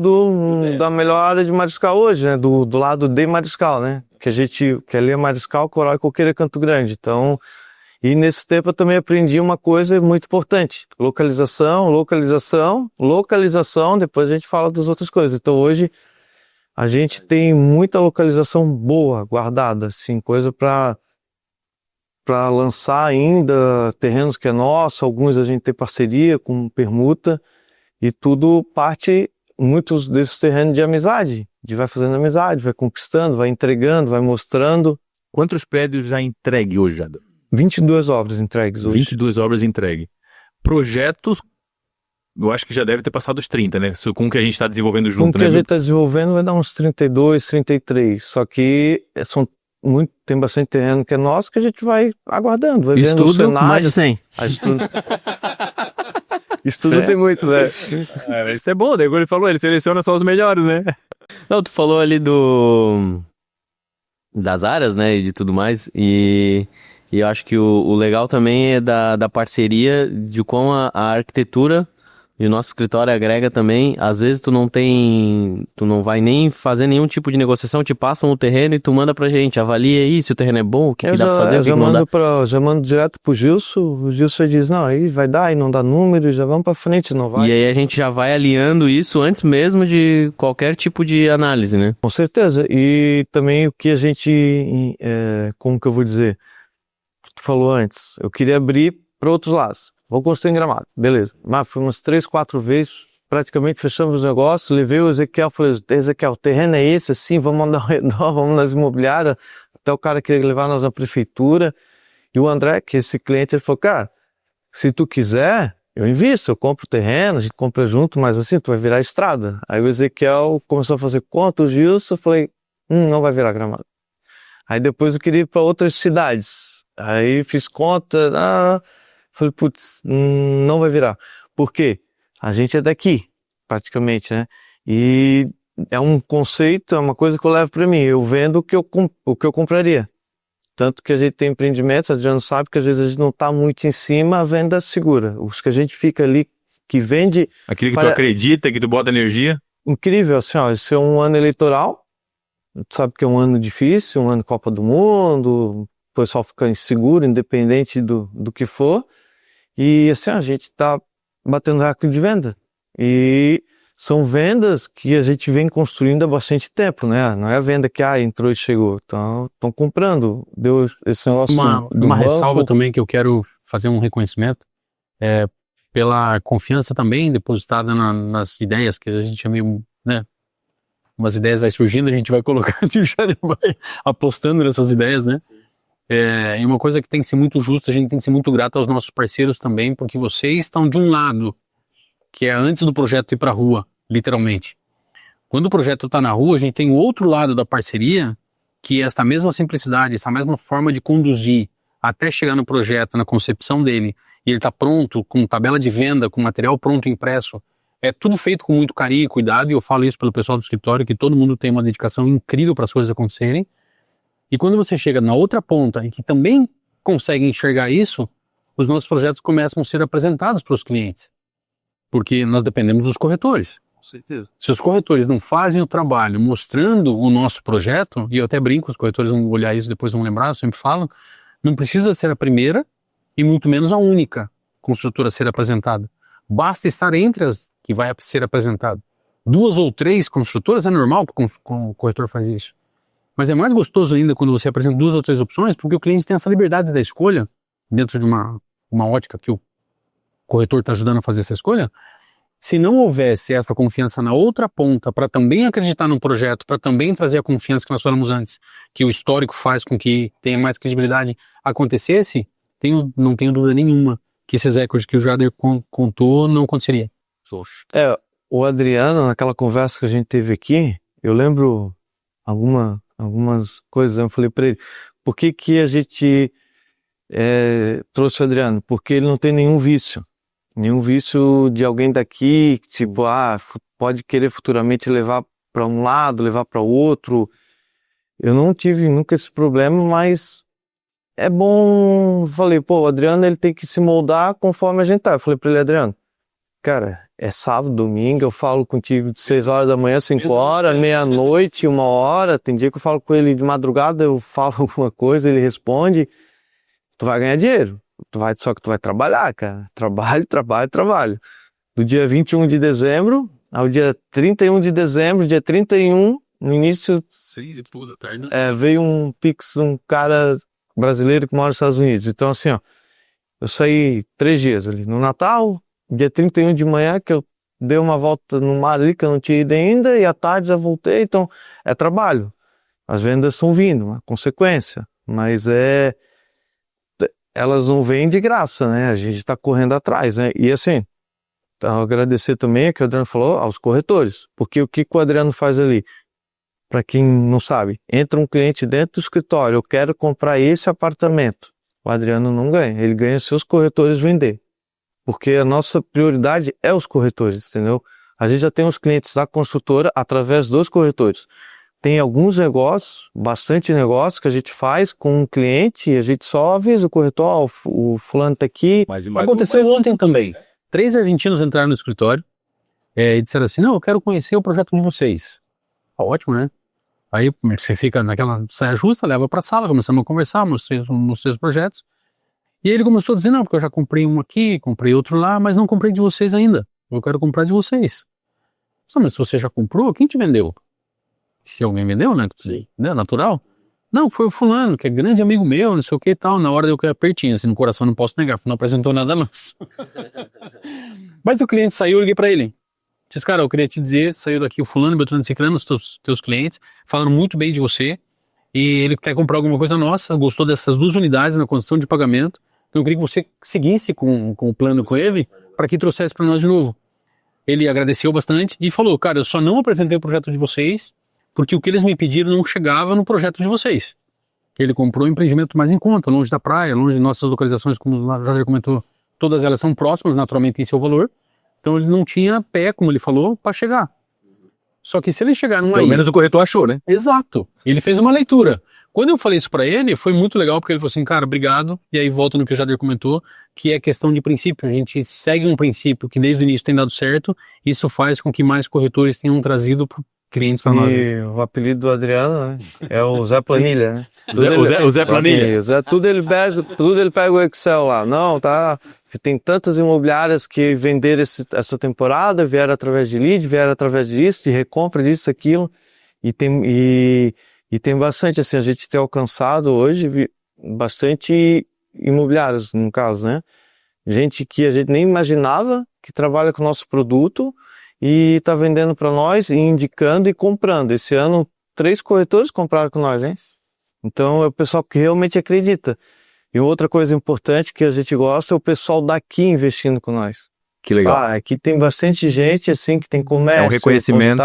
da melhor área de Mariscal hoje, né? Do lado de Mariscal, né? Que ali é Mariscal, Coral e Coqueiro, Canto Grande. Então, e nesse tempo eu também aprendi uma coisa muito importante. Localização, depois a gente fala das outras coisas. Então hoje a gente tem muita localização boa, guardada, assim, coisa para lançar ainda, terrenos que é nosso, alguns a gente tem parceria com permuta, e tudo parte, muitos desses terrenos de amizade, vai fazendo amizade, vai conquistando, vai entregando, vai mostrando. Quantos prédios já entregue hoje, Jada? 22 obras entregues hoje. 22 obras entregue. Projetos, eu acho que já deve ter passado os 30, né? Com o que a gente está desenvolvendo junto, Com o que né? a gente está desenvolvendo vai dar uns 32, 33. Só que tem bastante terreno que é nosso que a gente vai aguardando, vai vendo o Estudo, cenário. mais de 100. Estudo tem muito, né? Isso é bom, daí ele falou, ele seleciona só os melhores, né? Não, tu falou ali das áreas, né, e de tudo mais, e eu acho que o legal também é da parceria, de como a arquitetura e o nosso escritório agrega também. Às vezes tu não vai nem fazer nenhum tipo de negociação, te passam o terreno e tu manda pra gente, avalia aí se o terreno é bom, o que dá pra fazer, o que não dá. Já mando direto pro Gilson, o Gilson diz, não, aí vai dar, aí não dá número, já vamos pra frente, não vai. E aí a gente já vai alinhando isso antes mesmo de qualquer tipo de análise, né? Com certeza, e também o que a gente, como que eu vou dizer, tu falou antes, eu queria abrir para outros lados. Vou construir em Gramado, beleza. Mas foi umas 3, 4 vezes, praticamente fechamos o negócio, levei o Ezequiel, falei, Ezequiel, o terreno é esse, assim, vamos andar ao redor, vamos nas imobiliárias, até o cara queria levar nós na prefeitura. E o André, que é esse cliente, ele falou, cara, se tu quiser, eu invisto, eu compro o terreno, a gente compra junto, mas assim, tu vai virar estrada. Aí o Ezequiel começou a fazer conta, o Gilson, eu falei, não vai virar Gramado. Aí depois eu queria ir para outras cidades. Aí fiz conta, falei, putz, não vai virar. Por quê? A gente é daqui, praticamente, né? E é um conceito, é uma coisa que eu levo para mim. Eu vendo o que eu compraria. Tanto que a gente tem empreendimentos, a Adriano sabe que às vezes a gente não está muito em cima, a venda segura. Os que a gente fica ali, que vende... Aquilo que tu acredita, que tu bota energia. Incrível, assim, ó, esse é um ano eleitoral, tu sabe que é um ano difícil, um ano Copa do Mundo, o pessoal fica inseguro, independente do que for. E assim, a gente tá batendo recorde de venda. E são vendas que a gente vem construindo há bastante tempo, né? Não é a venda que entrou e chegou. Então, estão comprando. Deu esse negócio do Uma banco. ressalva também que eu quero fazer um reconhecimento pela confiança também depositada nas ideias que a gente é meio, né? Umas ideias vai surgindo, a gente vai colocando e o Jader vai apostando nessas ideias, né? E uma coisa que tem que ser muito justa, a gente tem que ser muito grato aos nossos parceiros também, porque vocês estão de um lado, que é antes do projeto ir para a rua, literalmente. Quando o projeto está na rua, a gente tem o outro lado da parceria, que é essa mesma simplicidade, essa mesma forma de conduzir até chegar no projeto, na concepção dele, e ele está pronto, com tabela de venda, com material pronto impresso. É tudo feito com muito carinho e cuidado, e eu falo isso pelo pessoal do escritório, que todo mundo tem uma dedicação incrível para as coisas acontecerem. E quando você chega na outra ponta e que também consegue enxergar isso, os nossos projetos começam a ser apresentados para os clientes. Porque nós dependemos dos corretores. Com certeza. Se os corretores não fazem o trabalho mostrando o nosso projeto, e eu até brinco, os corretores vão olhar isso depois vão lembrar, eu sempre falo, não precisa ser a primeira e muito menos a única construtora a ser apresentada. Basta estar entre as que vai ser apresentado. 2 ou 3 construtoras é normal que o corretor faz isso. Mas é mais gostoso ainda quando você apresenta 2 ou 3 opções, porque o cliente tem essa liberdade da escolha, dentro de uma ótica que o corretor está ajudando a fazer essa escolha. Se não houvesse essa confiança na outra ponta, para também acreditar no projeto, para também trazer a confiança que nós falamos antes, que o histórico faz com que tenha mais credibilidade, acontecesse, não tenho dúvida nenhuma que esses recordes que o Jader contou não aconteceria. O Adriano, naquela conversa que a gente teve aqui, eu lembro algumas coisas, eu falei para ele, por que a gente trouxe o Adriano? Porque ele não tem nenhum vício de alguém daqui, tipo, pode querer futuramente levar para um lado, levar para o outro. Eu não tive nunca esse problema, mas é bom, falei, o Adriano ele tem que se moldar conforme a gente tá. Eu falei para ele, Adriano, cara, é sábado, domingo, eu falo contigo de 6 horas da manhã, 5 horas, meia-noite, 1 hora, tem dia que eu falo com ele de madrugada, eu falo alguma coisa, ele responde, tu vai ganhar dinheiro, só que tu vai trabalhar, cara, trabalho. Do dia 21 de dezembro ao dia 31 de dezembro, dia 31, no início, 6 e pouco da tarde. veio um Pix, um cara brasileiro que mora nos Estados Unidos, então assim, eu saí 3 dias ali, no Natal, dia 31 de manhã, que eu dei uma volta no mar ali, que eu não tinha ido ainda, e à tarde já voltei, então é trabalho. As vendas estão vindo, uma consequência, mas elas não vêm de graça, né? A gente está correndo atrás, né? E assim, então agradecer também o que o Adriano falou aos corretores, porque o que o Adriano faz ali? Para quem não sabe, entra um cliente dentro do escritório, eu quero comprar esse apartamento. O Adriano não ganha, ele ganha se os corretores vender. Porque a nossa prioridade é os corretores, entendeu? A gente já tem os clientes da construtora através dos corretores. Tem alguns negócios, bastante negócios que a gente faz com um cliente e a gente só avisa o corretor, o fulano tá aqui. Aconteceu ontem também. 3 argentinos entraram no escritório e disseram assim, não, eu quero conhecer o projeto de vocês. Ótimo, né? Aí você fica naquela saia justa, leva para a sala, começamos a conversar, mostrei os projetos. E aí ele começou a dizer, não, porque eu já comprei um aqui, comprei outro lá, mas não comprei de vocês ainda. Eu quero comprar de vocês. Mas se você já comprou, quem te vendeu? Se alguém vendeu, né? Sim. Né? Natural. Não, foi o fulano, que é grande amigo meu, não sei o que e tal. Na hora deu que apertinho, assim, no coração não posso negar, não apresentou nada nosso. Mas o cliente saiu, eu liguei pra ele. Disse, cara, eu queria te dizer, saiu daqui o fulano, Beltrano e Cicrano, os teus clientes, falaram muito bem de você, e ele quer comprar alguma coisa nossa, gostou dessas 2 unidades na condição de pagamento, então eu queria que você seguisse com o plano com ele, para que trouxesse para nós de novo. Ele agradeceu bastante e falou, cara, eu só não apresentei o projeto de vocês, porque o que eles me pediram não chegava no projeto de vocês. Ele comprou um empreendimento mais em conta, longe da praia, longe de nossas localizações, como o Jader comentou, todas elas são próximas, naturalmente, em seu valor. Então ele não tinha pé, como ele falou, para chegar. Só que se ele chegar num Pelo menos o corretor achou, né? Exato. Ele fez uma leitura. Quando eu falei isso para ele, foi muito legal, porque ele falou assim, cara, obrigado. E aí volta no que o Jader comentou, que é questão de princípio. A gente segue um princípio que desde o início tem dado certo. Isso faz com que mais corretores tenham trazido clientes para nós. E o apelido do Adriano, né? É o Zé Planilha, né? O Zé Planilha. Tudo ele pega o Excel lá. Não, tá Tem tantas imobiliárias que venderam essa temporada, vieram através de lead, vieram através disso, de recompra disso, aquilo, e tem bastante, assim, a gente tem alcançado hoje bastante imobiliários, no caso, né? Gente que a gente nem imaginava que trabalha com o nosso produto e está vendendo para nós, e indicando e comprando. Esse ano, 3 corretores compraram com nós, hein? Então, é o pessoal que realmente acredita. E outra coisa importante que a gente gosta é o pessoal daqui investindo com nós. Que legal. Aqui tem bastante gente, assim, que tem comércio. É um reconhecimento.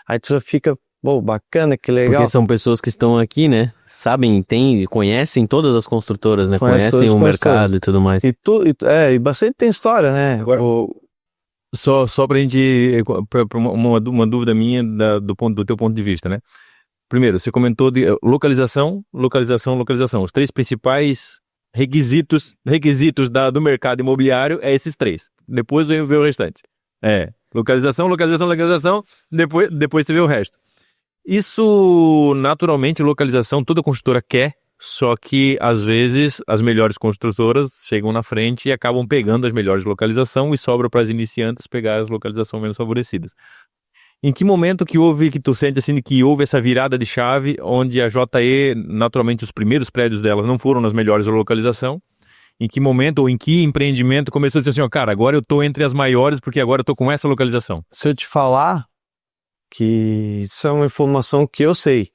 Aí tu já fica, pô, bacana, que legal. Porque são pessoas que estão aqui, né? Sabem, conhecem todas as construtoras, né? Conhece Conhecem todas o as mercado construtoras. e tudo mais. E bastante tem história, né? Agora, Só pra gente, uma dúvida minha do teu ponto de vista, né? Primeiro, você comentou de localização. Os 3 principais requisitos do mercado imobiliário é esses 3. Depois vem ver o restante. Localização, depois você vê o resto. Isso, naturalmente, localização, toda construtora quer, só que, às vezes, as melhores construtoras chegam na frente e acabam pegando as melhores localização e sobra para as iniciantes pegar as localizações menos favorecidas. Em que momento que tu sente assim que houve essa virada de chave, onde a JE, naturalmente, os primeiros prédios delas não foram nas melhores localização? Em que momento ou em que empreendimento começou a dizer assim, cara, agora eu tô entre as maiores porque agora eu tô com essa localização? Se eu te falar que isso é uma informação que eu sei,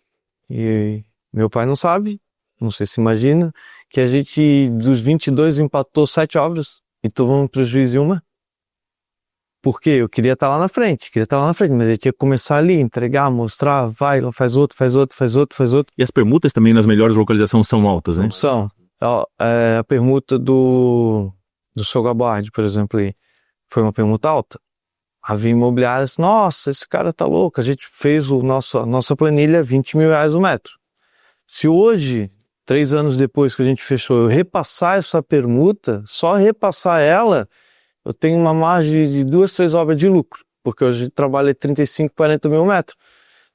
e meu pai não sabe, não sei se imagina, que a gente, dos 22, empatou 7 obras e tomou um prejuízo em uma. Porque eu queria estar lá na frente, mas eu tinha que começar ali, entregar, mostrar, vai, faz outro. E as permutas também nas melhores localizações são altas, né? São. A permuta do seu Gabardi, por exemplo, aí, foi uma permuta alta. Havia imobiliárias, nossa, esse cara tá louco, a gente fez a nossa planilha R$20 mil o metro. Se hoje, 3 anos depois que a gente fechou, eu repassar essa permuta, só repassar ela, eu tenho uma margem de 2, 3 obras de lucro, porque hoje a gente trabalha 35, 40 mil metros.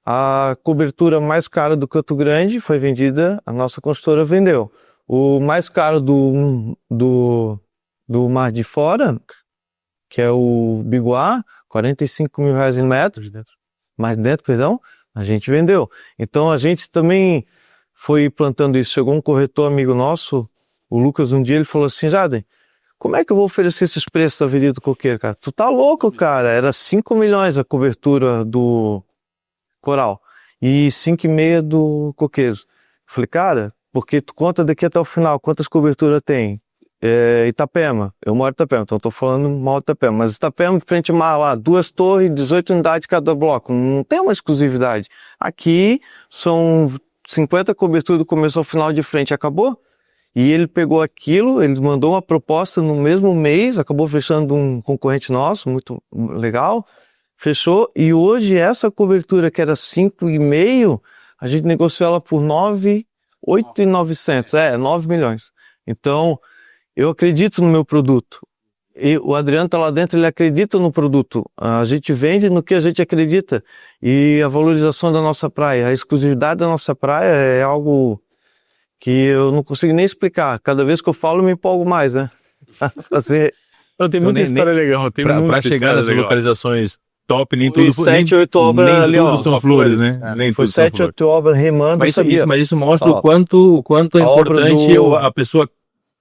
A cobertura mais cara do Campo Grande foi vendida, a nossa consultora vendeu. O mais caro do Mar de Fora, que é o Biguá, R$45 mil em metro, mais dentro, perdão, a gente vendeu. Então a gente também foi plantando isso. Chegou um corretor amigo nosso, o Lucas, um dia ele falou assim, Jaden, como é que eu vou oferecer esses preços da Avenida do Coqueiro, cara? Tu tá louco, cara? Era 5 milhões a cobertura do Coral e 5,5 do Coqueiros. Falei, cara, porque tu conta daqui até o final, quantas coberturas tem? Itapema, eu moro em Itapema, então eu tô falando mal de Itapema, mas Itapema, frente ao mar lá, 2 torres, 18 unidades cada bloco, não tem uma exclusividade. Aqui são 50 coberturas do começo ao final de frente, acabou. E ele pegou aquilo, ele mandou uma proposta no mesmo mês, acabou fechando um concorrente nosso, muito legal, fechou, e hoje essa cobertura que era 5,5, a gente negociou ela por 8,900, 9 milhões. Então, eu acredito no meu produto. E o Adriano tá lá dentro, ele acredita no produto. A gente vende no que a gente acredita. E a valorização da nossa praia, a exclusividade da nossa praia é algo que eu não consigo nem explicar. Cada vez que eu falo, eu me empolgo mais, né? Tem muita história legal. Pra chegar nas localizações top, nem Foi tudo 7, 8 obras nem ali, tudo ó, são flores, né? Nem Foi tudo são 7, flores. 8 obras remando, Mas isso mostra Ó, o quanto é a obra importante do- a pessoa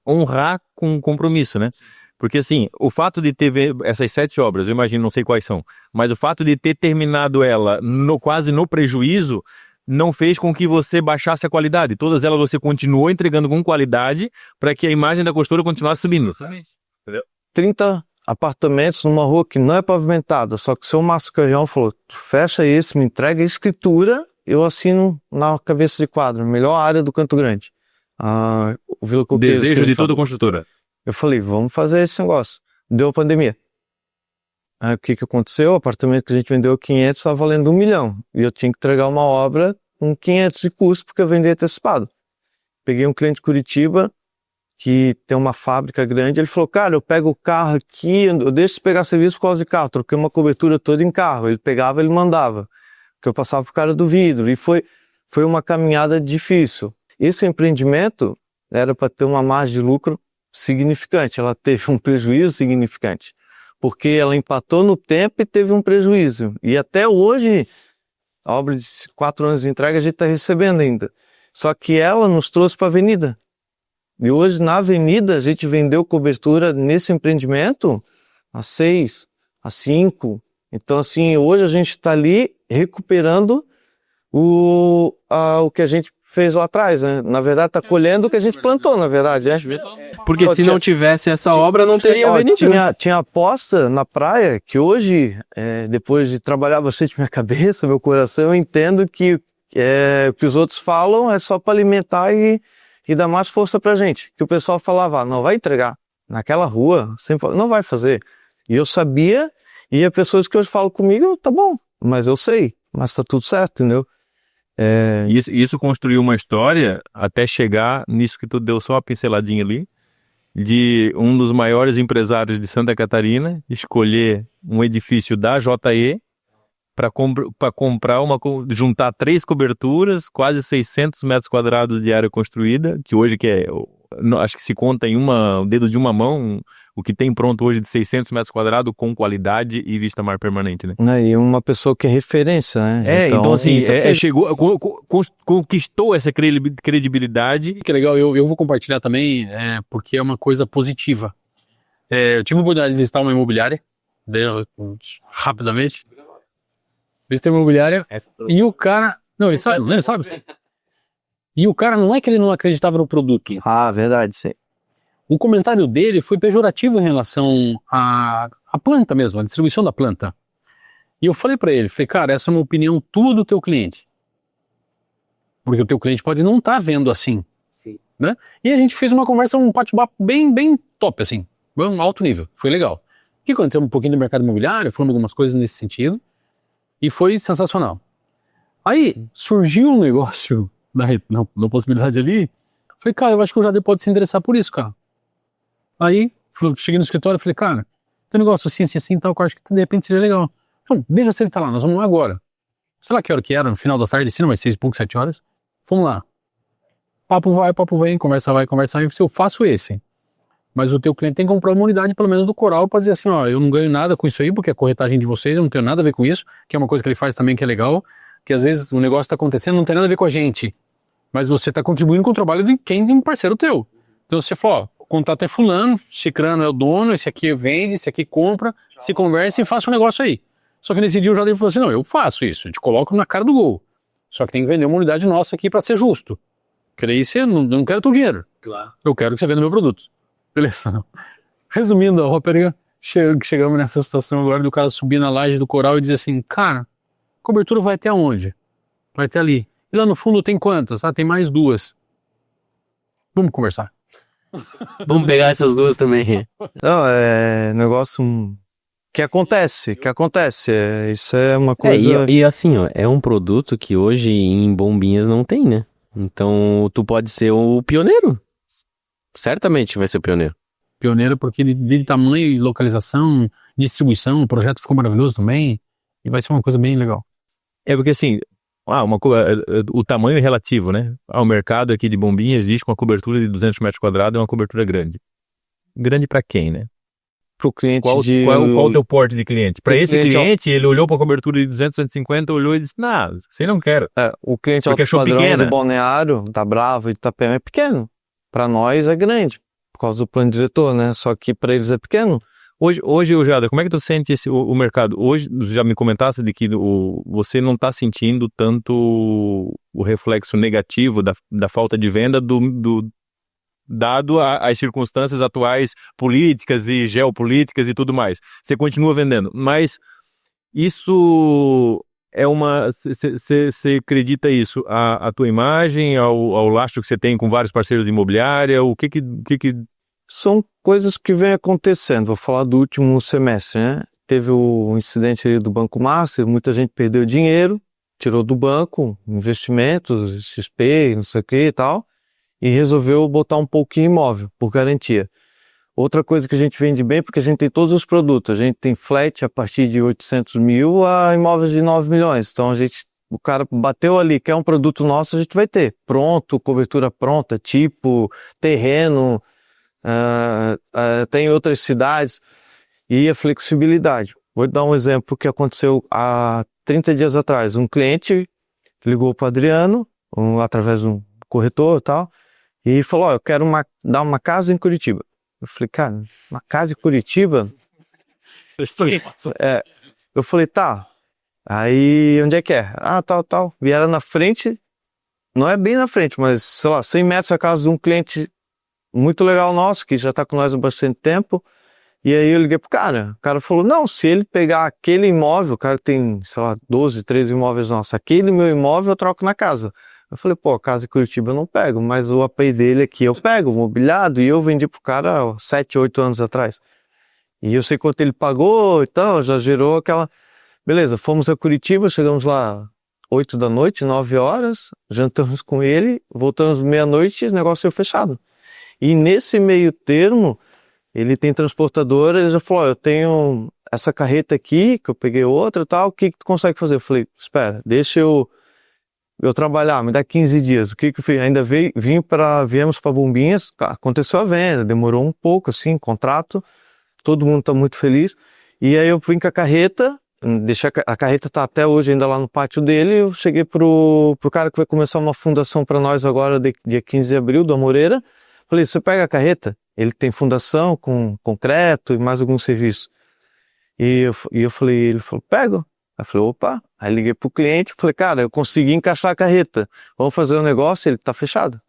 honrar com compromisso, né? Porque assim, o fato de ter essas 7 obras, eu imagino, não sei quais são, mas o fato de ter terminado ela quase no prejuízo, não fez com que você baixasse a qualidade. Todas elas você continuou entregando com qualidade para que a imagem da costura continuasse subindo. 30 apartamentos numa rua que não é pavimentada, só que o seu Márcio Carrião falou, "Tu fecha esse, me entrega a escritura, eu assino na cabeça de quadro, melhor área do Campo Grande. O Vila Coqueiros, que Desejo ele de falou. toda construtora. Eu falei, vamos fazer esse negócio. Deu a pandemia. Aí o que aconteceu? O apartamento que a gente vendeu 500 estava valendo 1 milhão. E eu tinha que entregar uma obra com 500 de custo porque eu vendi antecipado. Peguei um cliente de Curitiba que tem uma fábrica grande. Ele falou, cara, eu pego o carro aqui, eu deixo de pegar serviço por causa de carro. Troquei uma cobertura toda em carro. Ele pegava, ele mandava. Porque eu passava pro cara do vidro. E foi uma caminhada difícil. Esse empreendimento era para ter uma margem de lucro significante, ela teve um prejuízo significante, porque ela empatou no tempo e teve um prejuízo. E até hoje, a obra de 4 anos de entrega a gente está recebendo ainda. Só que ela nos trouxe para a avenida. E hoje na avenida a gente vendeu cobertura nesse empreendimento a 6, a 5. Então assim, hoje a gente está ali recuperando o que a gente fez lá atrás, né? Na verdade está colhendo o que a gente plantou, na verdade, né? Porque se não tivesse essa obra, não teria Ó, avenida. tinha aposta na praia que hoje, depois de trabalhar bastante minha cabeça, meu coração, eu entendo que o que os outros falam é só para alimentar e dar mais força pra gente. Que o pessoal falava, não vai entregar naquela rua, sempre fala, não vai fazer. E eu sabia, e as pessoas que hoje falam comigo, tá bom, mas eu sei, mas tá tudo certo, entendeu? Isso construiu uma história até chegar nisso que tu deu só uma pinceladinha ali, de um dos maiores empresários de Santa Catarina escolher um edifício da JE para comprar juntar 3 coberturas, quase 600 metros quadrados de área construída, que hoje acho que se conta em o dedo de uma mão, o que tem pronto hoje de 600 metros quadrados com qualidade e vista mar permanente, né? E uma pessoa que é referência, né? Então assim, chegou, conquistou essa credibilidade. Que legal, eu vou compartilhar também, porque é uma coisa positiva. Eu tive a oportunidade de visitar uma imobiliária, rapidamente. Visitei uma imobiliária e o cara... Não, ele sabe. E o cara não é que ele não acreditava no produto. Ah, verdade, sim. O comentário dele foi pejorativo em relação à planta mesmo, à distribuição da planta. E eu falei pra ele, cara, essa é uma opinião tua do teu cliente. Porque o teu cliente pode não estar vendo assim. Sim. Né? E a gente fez uma conversa, um bate-papo bem top, assim. Um alto nível, foi legal. E quando entramos um pouquinho no mercado imobiliário, falamos algumas coisas nesse sentido. E foi sensacional. Aí surgiu um negócio na possibilidade ali. Falei, cara, eu acho que o Jade pode se interessar por isso, cara. Aí cheguei no escritório e falei, cara, tem um negócio assim, tal, que eu acho que de repente seria legal. Então, deixa se ele tá lá, nós vamos lá agora. Sei lá que hora que era, no final da tarde, assim, umas 6 e pouco, 7 horas. Vamos lá. Papo vai, papo vem, conversa vai, conversa vem. Eu faço esse. Mas o teu cliente tem que comprar uma unidade, pelo menos do Coral, para dizer assim, ó, eu não ganho nada com isso aí, porque a corretagem de vocês, eu não tenho nada a ver com isso, que é uma coisa que ele faz também que é legal, que às vezes o negócio tá acontecendo, não tem nada a ver com a gente, mas você tá contribuindo com o trabalho de quem é um parceiro teu. Então você fala, ó, o contato é fulano, cicrano é o dono, esse aqui vende, esse aqui compra, se conversa e faça um negócio aí. Só que nesse dia o Jader falou assim, não, eu faço isso, eu te coloco na cara do gol. Só que tem que vender uma unidade nossa aqui para ser justo. Porque daí você não quero teu dinheiro. Claro. Eu quero que você venda meu produto. Beleza, não. Resumindo, a Rópera, chegamos nessa situação agora do cara subir na laje do Coral e dizer assim, cara, a cobertura vai até onde? Vai até ali. E lá no fundo tem quantas? Ah, tem mais 2. Vamos conversar. Vamos pegar essas 2 também. Não, é negócio que acontece. Isso é uma coisa... E assim, ó, é um produto que hoje em Bombinhas não tem, né? Então tu pode ser o pioneiro. Certamente vai ser o pioneiro. Pioneiro porque de tamanho e localização, distribuição, o projeto ficou maravilhoso também. E vai ser uma coisa bem legal. Porque assim, o tamanho é relativo, né? O mercado aqui de Bombinhas diz que uma cobertura de 200 metros quadrados é uma cobertura grande. Grande para quem, né? Pro cliente Qual o teu porte de cliente? Para esse cliente, ele olhou para a cobertura de 200, 250, olhou e disse, não, isso aí não quero. O cliente Porque alto achou padrão pequena. do Balneário, da Brava e do Itapema é pequeno. Para nós é grande, por causa do plano diretor, né? Só que para eles é pequeno. Hoje, Jada, como é que tu sente o mercado? Hoje, já me comentasse de que você não está sentindo tanto o reflexo negativo da falta de venda dado as circunstâncias atuais políticas e geopolíticas e tudo mais. Você continua vendendo, mas isso é você acredita isso à tua imagem, ao lastro que você tem com vários parceiros de imobiliária, o que São coisas que vêm acontecendo. Vou falar do último semestre, né? Teve o incidente ali do Banco Master, muita gente perdeu dinheiro, tirou do banco, investimentos, XP, não sei o que e tal, e resolveu botar um pouquinho imóvel, por garantia. Outra coisa que a gente vende bem, porque a gente tem todos os produtos. A gente tem flat a partir de 800 mil a imóveis de 9 milhões. Então o cara bateu ali, quer um produto nosso, a gente vai ter. Pronto, cobertura pronta, tipo, terreno, tem em outras cidades, e a flexibilidade. Vou dar um exemplo que aconteceu há 30 dias atrás. Um cliente ligou para o Adriano, através de um corretor e tal, e falou, eu quero dar uma casa em Curitiba. Eu falei, cara, uma casa em Curitiba? Eu falei, tá. Aí, onde é que é? Tal. Vieram na frente, não é bem na frente, mas, sei lá, 100 metros a casa de um cliente muito legal nosso, que já está com nós há bastante tempo. E aí eu liguei pro cara, o cara falou, não, se ele pegar aquele imóvel, o cara tem, sei lá, 12, 13 imóveis nossos, aquele meu imóvel eu troco na casa. Eu falei, pô, a casa em Curitiba eu não pego, mas o API dele aqui eu pego, mobiliado, e eu vendi pro cara 7, 8 anos atrás. E eu sei quanto ele pagou e tal, já gerou aquela... Beleza, fomos a Curitiba, chegamos lá 8 da noite, 9 horas, jantamos com ele, voltamos meia-noite e o negócio foi fechado. E nesse meio termo, ele tem transportadora, ele já falou, eu tenho essa carreta aqui, que eu peguei outra e tal, o que tu consegue fazer? Eu falei, espera, deixa eu trabalhar, me dá 15 dias. O que eu fiz? Ainda viemos para Bombinhas, aconteceu a venda, demorou um pouco, assim, contrato, todo mundo tá muito feliz. E aí eu vim com a carreta, a carreta tá até hoje ainda lá no pátio dele, eu cheguei pro cara que vai começar uma fundação para nós agora, dia 15 de abril, do Amoreira. Falei, você pega a carreta? Ele tem fundação com concreto e mais algum serviço. E eu falei, ele falou, pego. Aí eu falei, opa. Aí liguei pro cliente, falei, cara, eu consegui encaixar a carreta. Vamos fazer um negócio, ele tá fechado.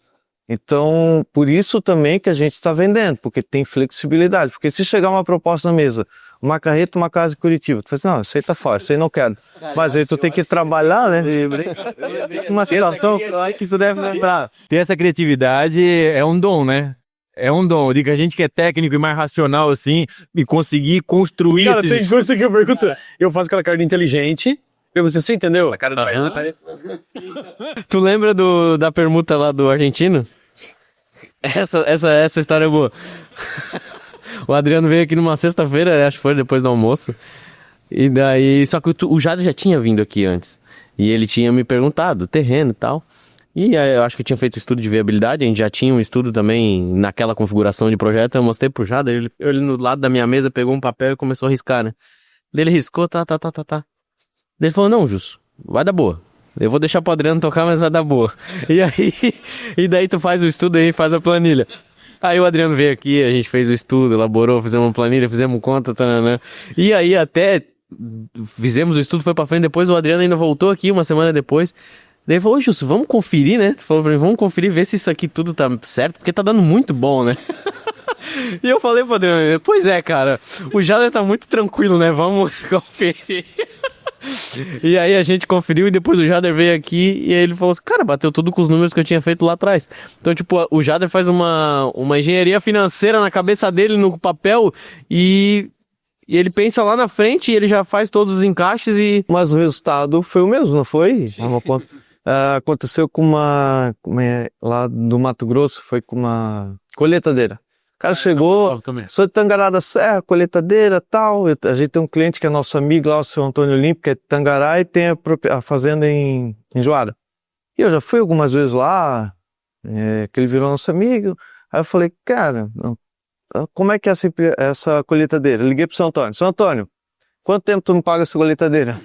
Então, por isso também que a gente está vendendo, porque tem flexibilidade. Porque se chegar uma proposta na mesa, uma carreta, uma casa em Curitiba, tu fala assim, não, isso aí tá fora, isso aí não quero. Mas aí tu tem que trabalhar, né? Uma situação que tu deve lembrar. Ter essa criatividade é um dom, né? É um dom. Eu digo que a gente que é técnico e mais racional, assim, e conseguir construir Cara, esses... tem coisa que eu pergunto. Eu faço aquela cara de inteligente. E você entendeu? A cara do Baiano. Tu lembra da permuta lá do argentino? Essa história é boa. O Adriano veio aqui numa sexta-feira, acho que foi depois do almoço. E daí, só que o Jader já tinha vindo aqui antes. E ele tinha me perguntado, terreno e tal. E aí, eu acho que eu tinha feito estudo de viabilidade, a gente já tinha um estudo também naquela configuração de projeto, eu mostrei pro Jader, ele no lado da minha mesa pegou um papel e começou a riscar, né? Daí ele riscou, tá. Daí ele falou, não, Jusso, vai dar boa. Eu vou deixar pro Adriano tocar, mas vai dar boa. E daí tu faz o estudo aí, faz a planilha. Aí o Adriano veio aqui, a gente fez o estudo, elaborou, fizemos uma planilha, fizemos conta, tananã. E aí até fizemos o estudo, foi pra frente, depois o Adriano ainda voltou aqui uma semana depois. Daí ele falou, ô Justo, vamos conferir, né? Tu falou pra mim, vamos conferir, ver se isso aqui tudo tá certo, porque tá dando muito bom, né? E eu falei pro Adriano, pois é, cara, o Jader tá muito tranquilo, né? Vamos conferir. E aí a gente conferiu e depois o Jader veio aqui e aí ele falou assim, cara, bateu tudo com os números que eu tinha feito lá atrás. Então, tipo, o Jader faz uma engenharia financeira na cabeça dele, no papel, e ele pensa lá na frente e ele já faz todos os encaixes e... Mas o resultado foi o mesmo, não foi? Aconteceu com lá do Mato Grosso, foi com uma colheitadeira. O cara chegou, sou de Tangará da Serra, colheitadeira, tal. A gente tem um cliente que é nosso amigo lá, o seu Antônio Limpo, que é de Tangará e tem a fazenda em Joara. E eu já fui algumas vezes lá, que ele virou nosso amigo. Aí eu falei, cara, como é que é essa colheitadeira? Eu liguei pro seu Antônio. Seu Antônio, quanto tempo tu me paga essa colheitadeira?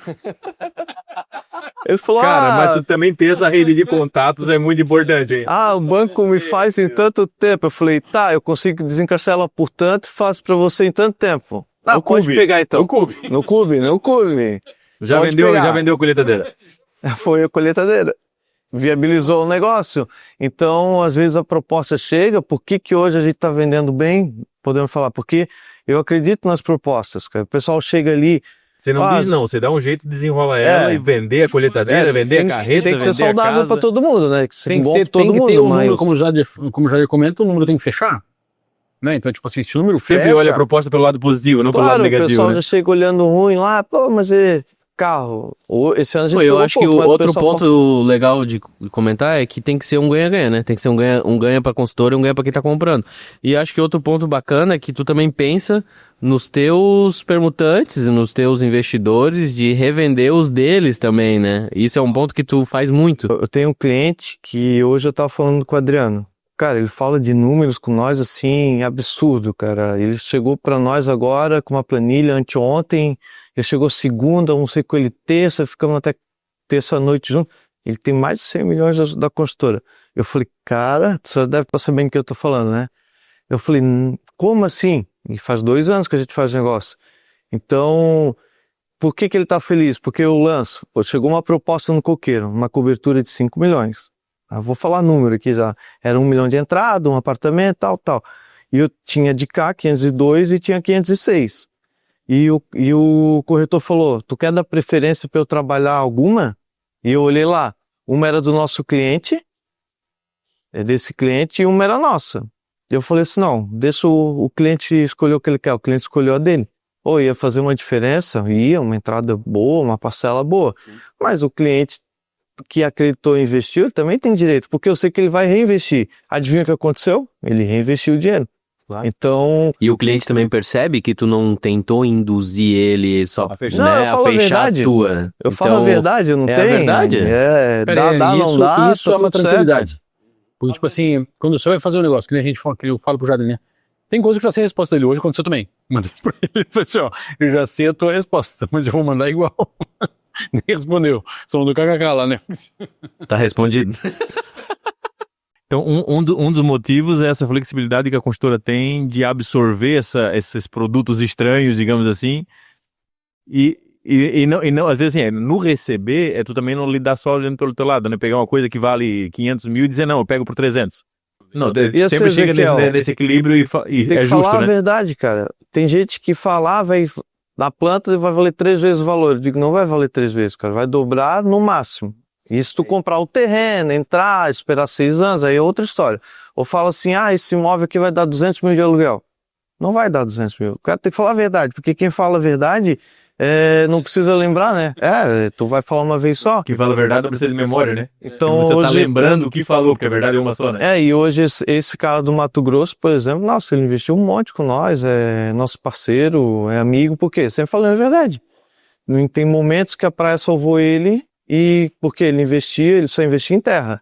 Ele falou, cara, mas tu também ter essa rede de contatos é muito importante, hein? O banco me faz em tanto tempo. Eu falei, tá, eu consigo desencaixar ela por tanto e faço pra você em tanto tempo. Pode pegar então. No clube. Já vendeu a colheitadeira? Foi a colheitadeira. Viabilizou o negócio. Então, às vezes a proposta chega, por que hoje a gente tá vendendo bem? Podemos falar, porque eu acredito nas propostas, cara. O pessoal chega ali... Você não diz não, você dá um jeito de desenrolar ela e vender a colheitadeira, vender a carreta, tem que ser saudável para todo mundo, né? Tem que ter um número, como o Jader comenta, o número tem que fechar. Né? Então, tipo assim, se o número sempre fecha... olha a proposta pelo lado positivo, não pelo lado negativo. O pessoal né? já chega olhando ruim lá, pô, mas carro. Esse ano a gente eu acho que o outro ponto legal de comentar é que tem que ser um ganha-ganha, né? Tem que ser um ganha pra consultora e um ganha pra quem tá comprando. E acho que outro ponto bacana é que tu também pensa nos teus permutantes e nos teus investidores de revender os deles também, né? Isso é um ponto que tu faz muito. Eu tenho um cliente que hoje eu tava falando com o Adriano. cara, ele fala de números com nós assim, absurdo, cara. Ele chegou para nós agora com uma planilha anteontem, ele chegou segunda, almocei com ele terça, ficamos até terça-noite juntos. Ele tem mais de 100 milhões da construtora. Eu falei, cara, você deve estar sabendo o que eu tô falando, né? Eu falei, como assim? E faz 2 anos que a gente faz negócio. Então, por que ele tá feliz? Porque eu lanço, pô, chegou uma proposta no Coqueiro, uma cobertura de 5 milhões. Vou falar número aqui já. Era 1 milhão de entrada, um apartamento, tal. E eu tinha de cá 502 e tinha 506. E o corretor falou, tu quer dar preferência para eu trabalhar alguma? E eu olhei lá, uma era do nosso cliente, é desse cliente, e uma era nossa. Eu falei assim, não, deixa o cliente escolher o que ele quer, o cliente escolheu a dele. Ou ia fazer uma diferença, ia, uma entrada boa, uma parcela boa. Mas o cliente que acreditou e investiu, ele também tem direito, porque eu sei que ele vai reinvestir. Adivinha o que aconteceu? Ele reinvestiu o dinheiro. Claro. Então... E o cliente também percebe que tu não tentou induzir ele só A fechar. Não, eu né, a falo a fechar verdade. a tua. Eu falo a verdade, eu não é tenho. a verdade? Cara, Dá, isso, não dá, isso tá é uma tudo tranquilidade. certo. Porque, tipo assim, quando você vai fazer um negócio, que nem a gente fala, que eu falo pro Jardim, né? Tem coisa que eu já sei a resposta dele. Hoje aconteceu também. Mandei pra ele, falei assim, ó, eu já sei a tua resposta, mas eu vou mandar igual. Nem respondeu. Só mandou kkk lá, né? Tá respondido. Então, um dos motivos é essa flexibilidade que a construtora tem de absorver esses produtos estranhos, digamos assim, e não, às vezes assim, no receber, tu também não lidar só olhando pelo teu lado, né? Pegar uma coisa que vale 500 mil e dizer, não, eu pego por 300. Não, E sempre esse chega Ezequiel, nesse equilíbrio e Tem é que justo, falar a né? verdade, cara. Tem gente que fala, vai na planta vai valer 3 vezes o valor. Eu digo, não vai valer 3 vezes, cara. Vai dobrar no máximo. E se tu comprar o terreno, entrar, esperar 6 anos, aí é outra história. Ou fala assim, esse imóvel aqui vai dar 200 mil de aluguel. Não vai dar 200 mil. O cara tem que falar a verdade, porque quem fala a verdade não precisa lembrar, né? Tu vai falar uma vez só. Que fala a verdade não precisa de memória, né? Então Você tá hoje... lembrando o que falou, porque a verdade é uma só, né? E hoje esse cara do Mato Grosso, por exemplo, nossa, ele investiu um monte com nós, é nosso parceiro, é amigo, por quê? Sempre falando a verdade. Tem momentos que a praia salvou ele, e porque ele só investia em terra.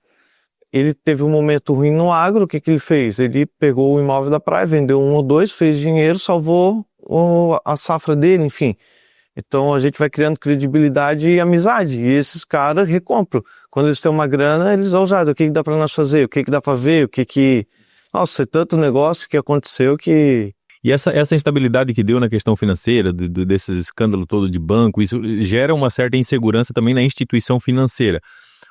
Ele teve um momento ruim no agro, o que ele fez? Ele pegou o imóvel da praia, vendeu 1 ou 2, fez dinheiro, salvou a safra dele, enfim. Então a gente vai criando credibilidade e amizade, e esses caras recompram. Quando eles têm uma grana, eles vão usar, o que dá para nós fazer, o que dá para ver, Nossa, é tanto negócio que aconteceu que... E essa instabilidade que deu na questão financeira, desse escândalo todo de banco, isso gera uma certa insegurança também na instituição financeira.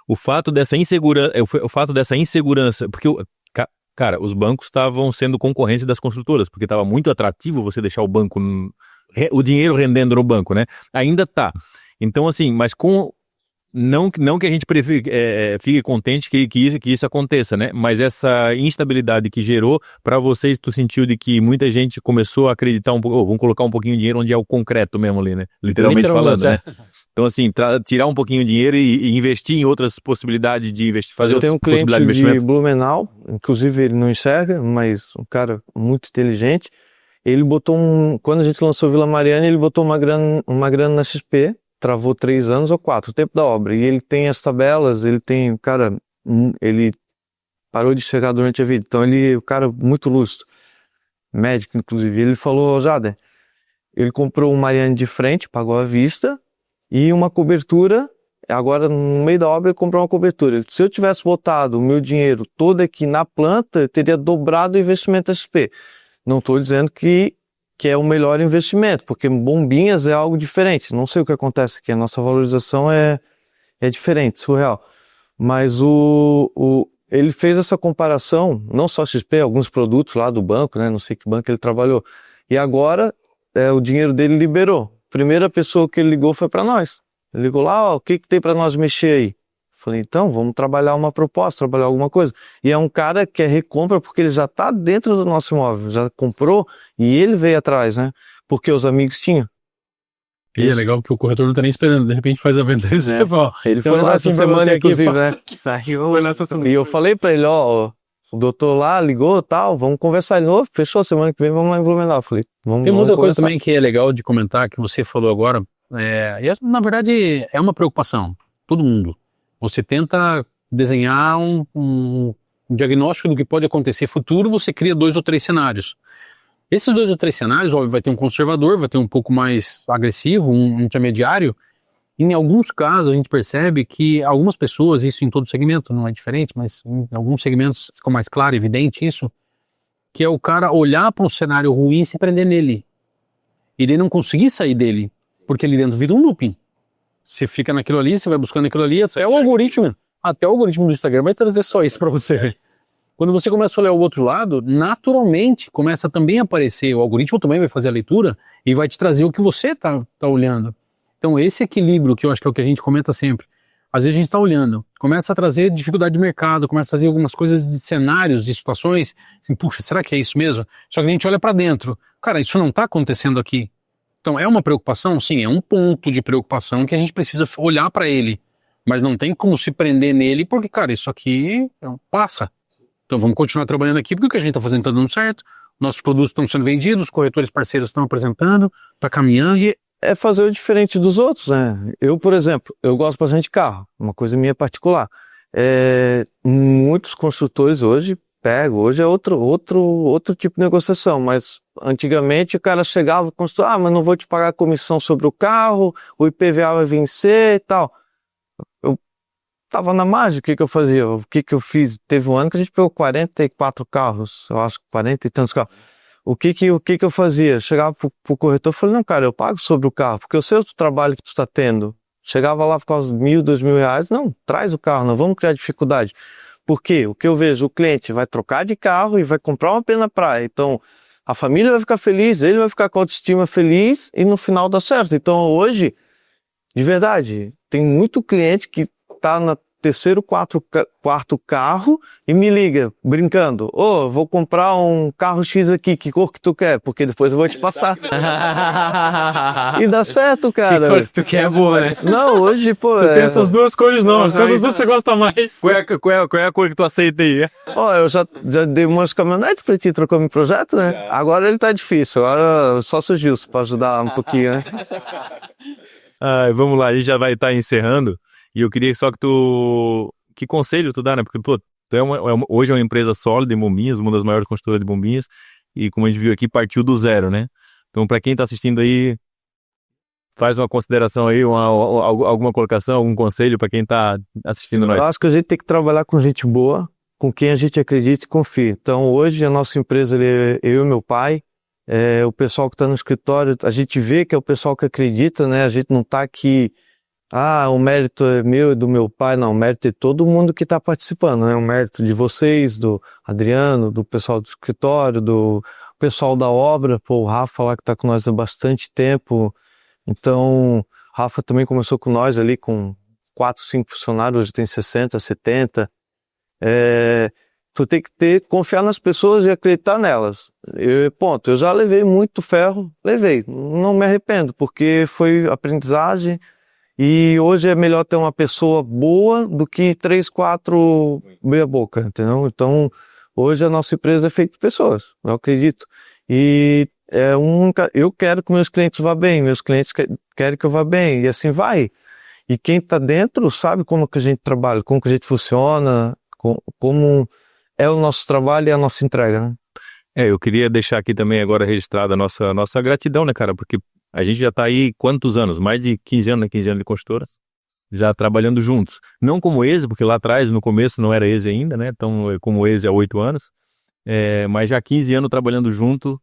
O fato dessa insegurança, porque, cara, os bancos estavam sendo concorrência das construtoras, porque estava muito atrativo você deixar o dinheiro rendendo no banco, né? Ainda tá. Então, assim, mas não que a gente fique contente que isso aconteça, né? Mas essa instabilidade que gerou, para vocês, tu sentiu de que muita gente começou a acreditar um pouco, vamos colocar um pouquinho de dinheiro onde é o concreto mesmo ali, né? Literalmente falando, né? Então, assim, tirar um pouquinho de dinheiro e investir em outras possibilidades de investir, fazer outras possibilidades de Eu tenho um cliente investimento. de Blumenau, inclusive ele não enxerga, mas um cara muito inteligente. Ele botou quando a gente lançou Vila Mariana, ele botou uma grana na XP, travou 3 anos ou 4, o tempo da obra. E ele tem as tabelas, ele parou de chegar durante a vida. Então o cara muito lúcido, médico inclusive. Ele falou, Jader, ele comprou um Mariana de frente, pagou à vista, e uma cobertura, agora no meio da obra ele comprou uma cobertura. Se eu tivesse botado o meu dinheiro todo aqui na planta, eu teria dobrado o investimento da XP. Não estou dizendo que é o melhor investimento, porque bombinhas é algo diferente. Não sei o que acontece aqui, a nossa valorização é diferente, surreal. Mas ele fez essa comparação, não só XP, alguns produtos lá do banco, né? Não sei que banco ele trabalhou. E agora o dinheiro dele liberou. Primeira pessoa que ele ligou foi para nós. Ele ligou lá, o que tem para nós mexer aí? Falei, então, vamos trabalhar uma proposta, trabalhar alguma coisa. E é um cara que é recompra porque ele já está dentro do nosso imóvel, já comprou e ele veio atrás, né? Porque os amigos tinham. E é legal porque o corretor não tá nem esperando, de repente faz a venda e você fala, Ele tem foi um lá essa negocinho pra semana, você aqui, inclusive, passa né? aqui. Saiu. Foi lá essa semana. E eu falei para ele, o doutor lá ligou tal, vamos conversar de novo, fechou, semana que vem vamos lá em Blumenau. Falei, vamos Tem uma outra coisa conversar. também que é legal de comentar, que você falou agora, na verdade é uma preocupação, todo mundo. Você tenta desenhar um um diagnóstico do que pode acontecer futuro, você cria 2 ou 3 cenários. Esses 2 ou 3 cenários, óbvio, vai ter um conservador, vai ter um pouco mais agressivo, um intermediário. Em alguns casos, a gente percebe que algumas pessoas, isso em todo segmento não é diferente, mas em alguns segmentos ficou mais claro, evidente isso, que é o cara olhar para um cenário ruim e se prender nele. E daí não conseguir sair dele, porque ali dentro vira um looping. Você fica naquilo ali, você vai buscando aquilo ali, até o algoritmo do Instagram vai trazer só isso para você. Quando você começa a olhar o outro lado, naturalmente começa também a aparecer, o algoritmo também vai fazer a leitura e vai te trazer o que você tá olhando. Então esse equilíbrio que eu acho que é o que a gente comenta sempre, às vezes a gente está olhando, começa a trazer dificuldade de mercado, começa a trazer algumas coisas de cenários, de situações, assim, puxa, será que é isso mesmo? Só que a gente olha para dentro, cara, isso não está acontecendo aqui. Então é uma preocupação? Sim, é um ponto de preocupação que a gente precisa olhar para ele, mas não tem como se prender nele porque, cara, isso aqui passa. Então vamos continuar trabalhando aqui porque o que a gente está fazendo está dando certo, nossos produtos estão sendo vendidos, os corretores parceiros estão apresentando, está caminhando e é fazer o diferente dos outros, né? Eu, por exemplo, eu gosto bastante de carro, uma coisa minha particular. Muitos construtores hoje é outro tipo de negociação, mas antigamente o cara chegava e construía, mas não vou te pagar comissão sobre o carro, o IPVA vai vencer e tal. Eu tava na margem, o que eu fazia? O que eu fiz? Teve um ano que a gente pegou 44 carros, eu acho que 40 e tantos carros. O que eu fazia? Chegava pro corretor e falei, não, cara, eu pago sobre o carro, porque eu sei o trabalho que tu está tendo. Chegava lá por causa de R$1.000, R$2.000, não, traz o carro, não vamos criar dificuldade. Por quê? O que eu vejo, o cliente vai trocar de carro e vai comprar uma pena praia. Então, a família vai ficar feliz, ele vai ficar com a autoestima feliz e no final dá certo. Então, hoje, de verdade, tem muito cliente que tá na terceiro, quarto carro e me liga, brincando, vou comprar um carro X aqui, que cor que tu quer? Porque depois eu vou te passar. E dá certo, cara. que cor que tu quer é boa, né? Não, hoje, pô... Você tem essas 2 cores não, mas qual das 2 você gosta mais? Qual é a cor que tu aceita aí? Eu já dei umas caminhonetes pra ti, trocou meu projeto, né? Agora ele tá difícil, agora só surgiu pra ajudar um pouquinho, né? Vamos lá, a gente já vai estar encerrando. E eu queria só que conselho tu dá, né? Porque, pô, tu hoje é uma empresa sólida em bombinhas, uma das maiores construtoras de bombinhas, e como a gente viu aqui, partiu do zero, né? Então, para quem tá assistindo aí, faz uma consideração aí, alguma colocação, algum conselho para quem tá assistindo nós. Eu acho que a gente tem que trabalhar com gente boa, com quem a gente acredita e confia. Então, hoje, a nossa empresa, eu e meu pai, o pessoal que está no escritório, a gente vê que é o pessoal que acredita, né? A gente não tá aqui... o mérito é meu e do meu pai. Não, o mérito é de todo mundo que está participando, né? O mérito de vocês, do Adriano, do pessoal do escritório, do pessoal da obra, o Rafa lá que está com nós há bastante tempo. Então, o Rafa também começou com nós ali com 4, 5 funcionários, hoje tem 60, 70. Tu tem que confiar nas pessoas e acreditar nelas. Eu já levei muito ferro, não me arrependo, porque foi aprendizagem. E hoje é melhor ter uma pessoa boa do que 3, 4 meia boca, entendeu? Então, hoje a nossa empresa é feita de pessoas, eu acredito. E eu quero que meus clientes vá bem, meus clientes querem que eu vá bem, e assim vai. E quem está dentro sabe como que a gente trabalha, como que a gente funciona, como é o nosso trabalho e a nossa entrega, né? Eu queria deixar aqui também agora registrada a nossa gratidão, né, cara? Porque a gente já está aí quantos anos? Mais de 15 anos, né? 15 anos de construtora, já trabalhando juntos. Não como ESE, porque lá atrás, no começo, não era ESE ainda, né? Então, como ESE há 8 anos. Mas já 15 anos trabalhando junto,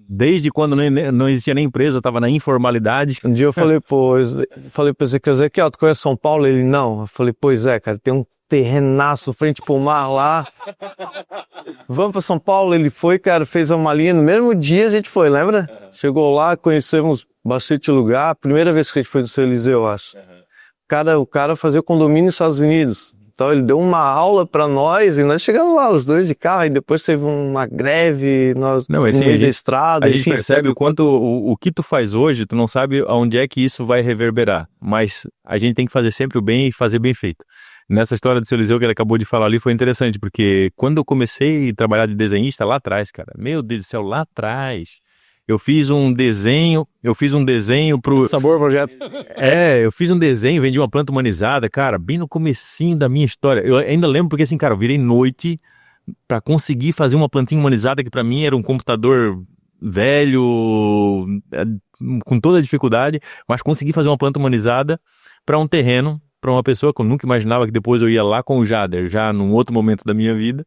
desde quando não existia nem empresa, estava na informalidade. Um dia eu falei pro Ezequiel, tu conhece São Paulo? Ele, não. Eu falei, pois é, cara, tem um terrenaço frente pro mar lá. Vamos para São Paulo. Ele foi, cara, fez a malinha. No mesmo dia a gente foi, lembra? Chegou lá, conhecemos bastante lugar. Primeira vez que a gente foi no Seu Eliseu, eu acho. O cara fazia condomínio nos Estados Unidos. Então ele deu uma aula para nós e nós chegamos lá, os dois de carro, e depois teve uma greve no meio da estrada. A gente percebe o quanto o que tu faz hoje, tu não sabe aonde é que isso vai reverberar. Mas a gente tem que fazer sempre o bem e fazer bem feito. Nessa história do Seu Eliseu que ele acabou de falar ali foi interessante, porque quando eu comecei a trabalhar de desenhista lá atrás, cara, meu Deus do céu, lá atrás, eu fiz um desenho pro... Sabor projeto. Eu fiz um desenho, vendi uma planta humanizada, cara, bem no comecinho da minha história. Eu ainda lembro porque assim, cara, eu virei noite para conseguir fazer uma plantinha humanizada que para mim era um computador velho, com toda a dificuldade, mas consegui fazer uma planta humanizada para um terreno, para uma pessoa que eu nunca imaginava que depois eu ia lá com o Jader, já num outro momento da minha vida,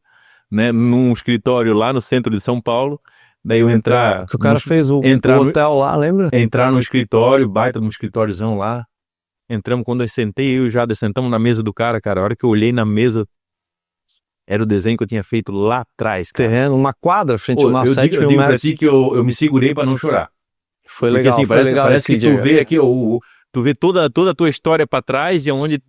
né, num escritório lá no centro de São Paulo. Daí eu entrar... Que o cara fez o hotel lá, lembra? Entrar no escritório, baita num escritóriozão lá. Entramos, quando eu sentei, eu e o Jader sentamos na mesa do cara, a hora que eu olhei na mesa, era o desenho que eu tinha feito lá atrás, cara. Terreno, uma quadra, frente a uma eu 7 digo mil pra metros. ti que eu me segurei pra não chorar. Foi Porque legal, assim, foi legal parece que esse tu dia. vê aqui, tu vê toda a tua história pra trás e onde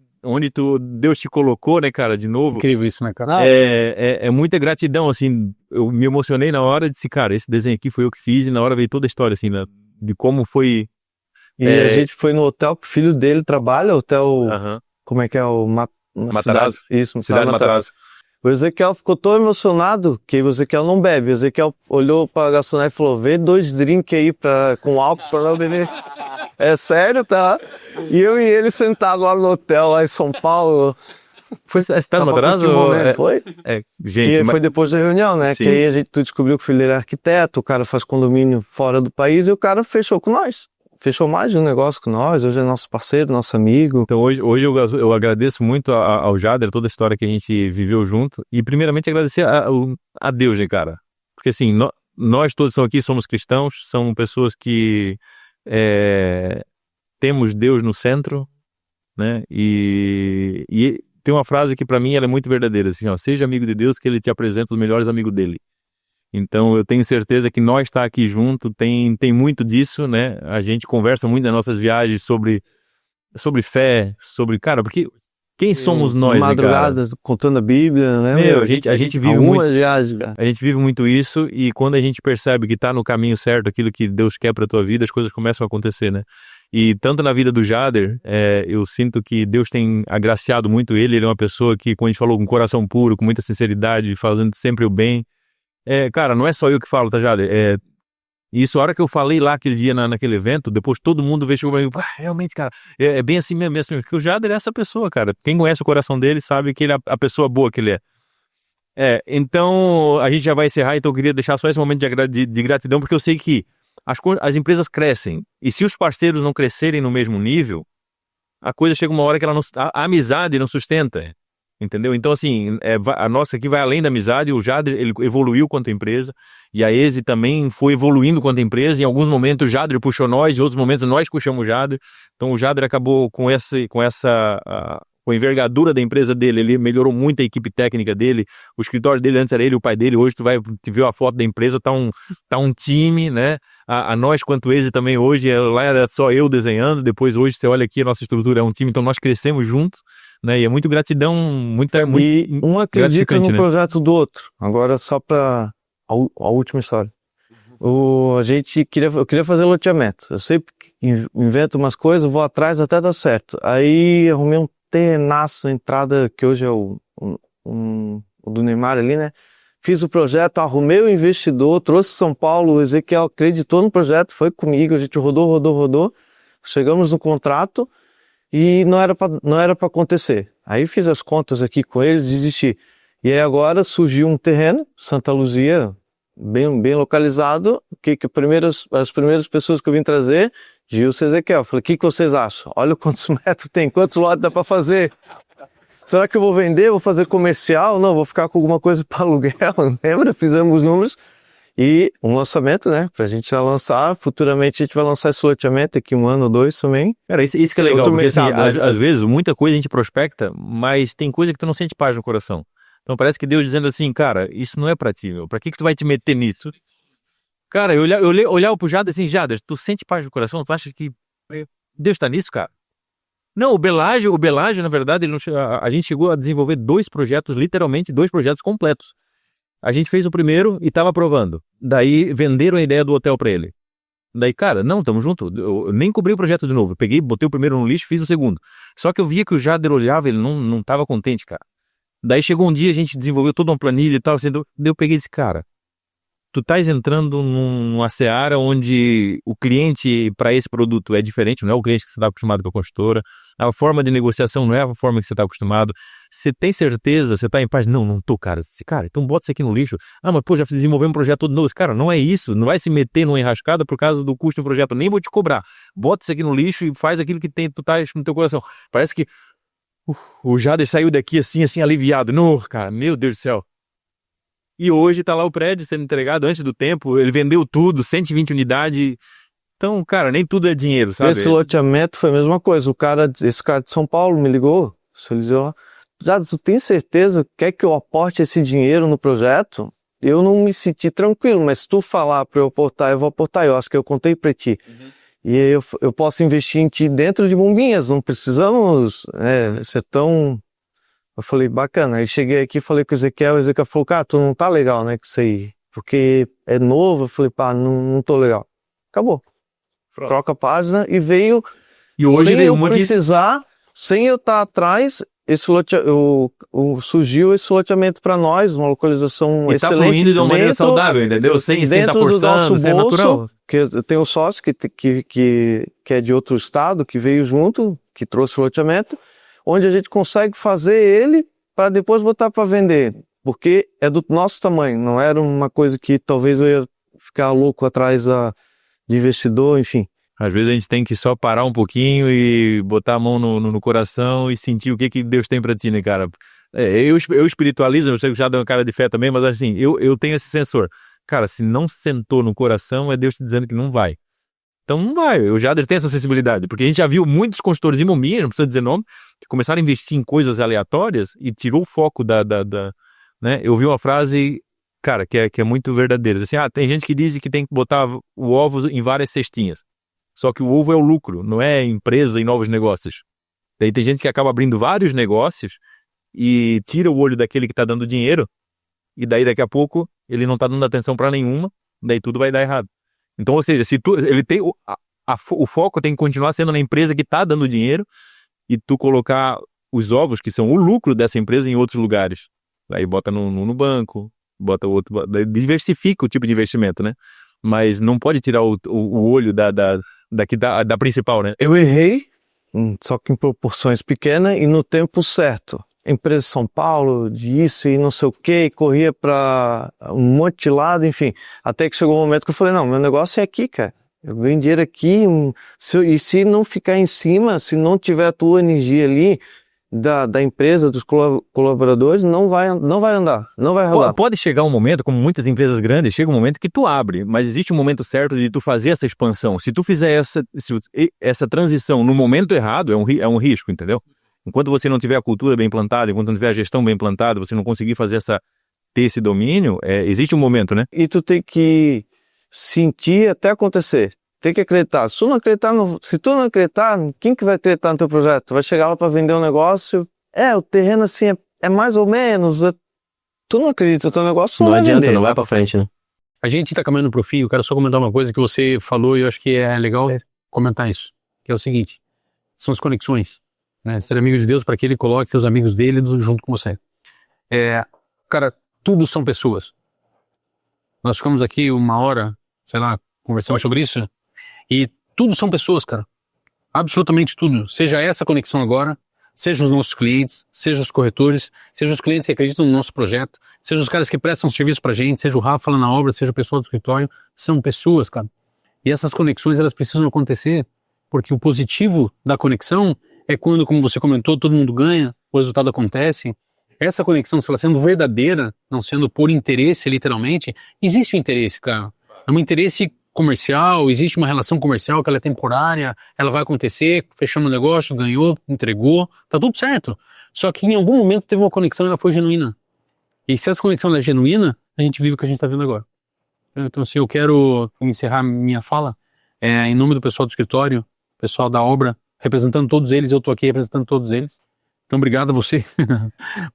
Deus te colocou, né, cara, de novo. Incrível isso, né, cara? É muita gratidão, assim, eu me emocionei na hora e disse, cara, esse desenho aqui foi eu que fiz e na hora veio toda a história, assim, de como foi... E a gente foi no hotel que o filho dele trabalha, hotel, como é que é, Matarazzo. Isso, Cidade de Matarazzo. O Ezequiel ficou tão emocionado que o Ezequiel não bebe. O Ezequiel olhou para a garçonete e falou, vê 2 drinks aí com álcool para não beber. É sério, tá? E eu e ele sentados lá no hotel, lá em São Paulo. Foi a Cidade de Matarazzo? Foi? Gente, que foi depois da reunião, né? Sim. Que aí tu descobriu que o filho dele é arquiteto, o cara faz condomínio fora do país e o cara fechou com nós. Fechou mais de um negócio com nós, hoje é nosso parceiro, nosso amigo. Então hoje eu agradeço muito ao Jader, toda a história que a gente viveu junto. E primeiramente agradecer a Deus, né, cara? Porque assim, nós todos aqui somos cristãos, somos pessoas que temos Deus no centro, né? E tem uma frase que para mim ela é muito verdadeira, assim, ó, seja amigo de Deus que ele te apresenta os melhores amigos dele. Então eu tenho certeza que nós estar aqui junto tem muito disso, né? A gente conversa muito nas nossas viagens sobre fé, cara, porque quem somos nós, madrugada, né, cara? contando a Bíblia, né? Meu, a gente vive muito, viagens, cara. a gente vive muito isso e quando a gente percebe que tá no caminho certo, aquilo que Deus quer pra tua vida, as coisas começam a acontecer, né? E tanto na vida do Jader, eu sinto que Deus tem agraciado muito ele é uma pessoa que, como a gente falou, com coração puro, com muita sinceridade, fazendo sempre o bem. Cara, não é só eu que falo, tá, Jader? Isso, a hora que eu falei lá aquele dia naquele evento, depois todo mundo veio chegou pra mim, realmente, cara, é bem assim mesmo, porque o Jader é essa pessoa, cara. Quem conhece o coração dele sabe que ele é a pessoa boa que ele é. Então, a gente já vai encerrar, então eu queria deixar só esse momento de gratidão, porque eu sei que as empresas crescem, e se os parceiros não crescerem no mesmo nível, a coisa chega uma hora que a amizade não sustenta. Entendeu? Então, assim, a nossa aqui vai além da amizade, o Jader, ele evoluiu quanto empresa, e a EZE também foi evoluindo quanto empresa, em alguns momentos o Jader puxou nós, em outros momentos nós puxamos o Jader, então o Jader acabou com a envergadura da empresa dele, ele melhorou muito a equipe técnica dele, o escritório dele antes era ele e o pai dele, hoje tu viu a foto da empresa, tá um time, né? A nós, quanto EZE também hoje, lá era só eu desenhando, depois hoje você olha aqui, a nossa estrutura é um time, então nós crescemos juntos, né? E é muito gratidão, E um acredita no né? projeto do outro. Agora só para a última história. Eu queria fazer loteamento. Eu sempre invento umas coisas, vou atrás até dar certo. Aí arrumei um terrenaço na entrada, que hoje é o do Neymar ali, né? Fiz o projeto, arrumei o investidor, trouxe São Paulo, o Ezequiel acreditou no projeto, foi comigo, a gente rodou. Chegamos no contrato, e não era para acontecer. Aí fiz as contas aqui com eles, desisti. E aí agora surgiu um terreno, Santa Luzia, bem localizado, que as primeiras pessoas que eu vim trazer, Gilson e Ezequiel. Falei, o que vocês acham? Olha quantos metros tem, quantos lotes dá para fazer. Será que eu vou vender, vou fazer comercial? Não, vou ficar com alguma coisa para aluguel. Lembra? Fizemos os números. E um lançamento, né? Pra gente já lançar, futuramente a gente vai lançar esse loteamento aqui 1 ano ou 2 também. Cara, isso que é legal, Outro porque assim, mercado, às vezes muita coisa a gente prospecta, mas tem coisa que tu não sente paz no coração. Então parece que Deus dizendo assim, cara, isso não é pra ti, meu. Pra que tu vai te meter nisso? Cara, eu olhava pro Jader assim, Jader, tu sente paz no coração? Tu acha que Deus tá nisso, cara? Não, o Belágio, na verdade, a gente chegou a desenvolver 2 projetos, literalmente 2 projetos completos. A gente fez o primeiro e tava aprovando. Daí venderam a ideia do hotel pra ele. Daí, cara, não, tamo junto. Eu nem cobri o projeto de novo. Eu peguei, botei o primeiro no lixo, fiz o segundo. Só que eu via que o Jader olhava, ele não tava contente, cara. Daí chegou um dia, a gente desenvolveu toda uma planilha e tal, assim, daí eu peguei e disse, cara, tu estás entrando numa seara onde o cliente para esse produto é diferente, não é o cliente que você está acostumado com a construtora, a forma de negociação não é a forma que você está acostumado. Você tem certeza? Você está em paz? Não, não tô, cara. Cara, então bota isso aqui no lixo. Ah, mas pô, já desenvolvemos um projeto todo novo. Cara, não é isso. Não vai se meter numa enrascada por causa do custo do projeto. Nem vou te cobrar. Bota isso aqui no lixo e faz aquilo que tu tá no teu coração. Parece que o Jader saiu daqui assim, aliviado. Não, cara, meu Deus do céu. E hoje tá lá o prédio sendo entregado antes do tempo. Ele vendeu tudo, 120 unidades. Então, cara, nem tudo é dinheiro, sabe? Esse loteamento foi a mesma coisa. Esse cara de São Paulo me ligou, o seu Eliseu lá. Já, tu tem certeza que quer que eu aporte esse dinheiro no projeto? Eu não me senti tranquilo, mas se tu falar para eu aportar, eu vou aportar. Eu acho que eu contei para ti. E aí eu posso investir em ti dentro de Bombinhas, não precisamos ser tão... Eu falei, bacana. Aí cheguei aqui, falei com o Ezequiel falou, cara, tu não tá legal, né, com isso aí, porque é novo. Eu falei, pá, não tô legal. Acabou. Pronto. Troca a página e veio, E hoje sem veio eu uma precisar, sem eu estar atrás, surgiu esse loteamento para nós, uma localização que tá excelente. fluindo de uma maneira dentro- saudável, entendeu? Sem tá dentro do forçando, nosso sem é natural. bolso, que eu tenho um sócio que é de outro estado, que veio junto, que trouxe o loteamento, onde a gente consegue fazer ele para depois botar para vender, porque é do nosso tamanho, não era uma coisa que talvez eu ia ficar louco atrás de investidor, enfim. Às vezes a gente tem que só parar um pouquinho e botar a mão no coração e sentir o que Deus tem pra ti, né, cara? Eu espiritualizo, eu sei que já deu uma cara de fé também, mas assim, eu tenho esse sensor. Cara, se não sentou no coração, é Deus te dizendo que não vai. Então não vai. O Jader tem essa sensibilidade, porque a gente já viu muitos consultores em Bombinhas, não precisa dizer nome, que começaram a investir em coisas aleatórias e tirou o foco né? Eu vi uma frase, cara, que é muito verdadeira. Assim, tem gente que diz que tem que botar o ovo em várias cestinhas. Só que o ovo é o lucro, não é empresa e novos negócios. Daí tem gente que acaba abrindo vários negócios e tira o olho daquele que está dando dinheiro, e daí daqui a pouco ele não está dando atenção para nenhuma, daí tudo vai dar errado. Então, ou seja, se ele tem o foco tem que continuar sendo na empresa que está dando dinheiro e tu colocar os ovos, que são o lucro dessa empresa, em outros lugares. Daí bota no banco, bota outro, diversifica o tipo de investimento, né? Mas não pode tirar o olho da principal, né? Eu errei, só que em proporções pequenas e no tempo certo. Empresa de São Paulo, de isso e não sei o que, corria para um monte de lado, enfim. Até que chegou um momento que eu falei, não, meu negócio é aqui, cara. Eu ganho dinheiro aqui, e se não ficar em cima, se não tiver a tua energia ali, da empresa, dos colaboradores, não vai andar, não vai rolar. Pode chegar um momento, como muitas empresas grandes, chega um momento que tu abre, mas existe um momento certo de tu fazer essa expansão. Se tu fizer essa transição no momento errado, é um risco, entendeu? Enquanto você não tiver a cultura bem implantada, enquanto não tiver a gestão bem implantada, você não conseguir ter esse domínio, existe um momento, né? E tu tem que sentir até acontecer. Tem que acreditar. Se tu não acreditar, quem que vai acreditar no teu projeto? Tu vai chegar lá para vender um negócio, o terreno assim é mais ou menos, tu não acredita no teu negócio, Não vai adianta, vender. não vai pra frente, né? A gente tá caminhando pro fim, eu quero só comentar uma coisa que você falou e eu acho que é legal comentar isso, que é o seguinte, são as conexões, né? Ser amigo de Deus para que ele coloque os amigos dele junto com você. Cara, tudo são pessoas. Nós ficamos aqui 1 hora, sei lá, conversando sobre isso, e tudo são pessoas, cara. Absolutamente tudo. Seja essa conexão agora, seja os nossos clientes, seja os corretores, seja os clientes que acreditam no nosso projeto, seja os caras que prestam serviço pra gente, seja o Rafa lá na obra, seja o pessoal do escritório, são pessoas, cara. E essas conexões, elas precisam acontecer, porque o positivo da conexão é quando, como você comentou, todo mundo ganha, o resultado acontece. Essa conexão, se ela sendo verdadeira, não sendo por interesse, literalmente, existe um interesse, cara. É um interesse comercial, existe uma relação comercial que ela é temporária, ela vai acontecer, fechamos o negócio, ganhou, entregou, tá tudo certo. Só que em algum momento teve uma conexão e ela foi genuína. E se essa conexão é genuína, a gente vive o que a gente tá vendo agora. Então, assim, eu quero encerrar minha fala em nome do pessoal do escritório, pessoal da obra, representando todos eles, eu tô aqui representando todos eles. Então, obrigado a você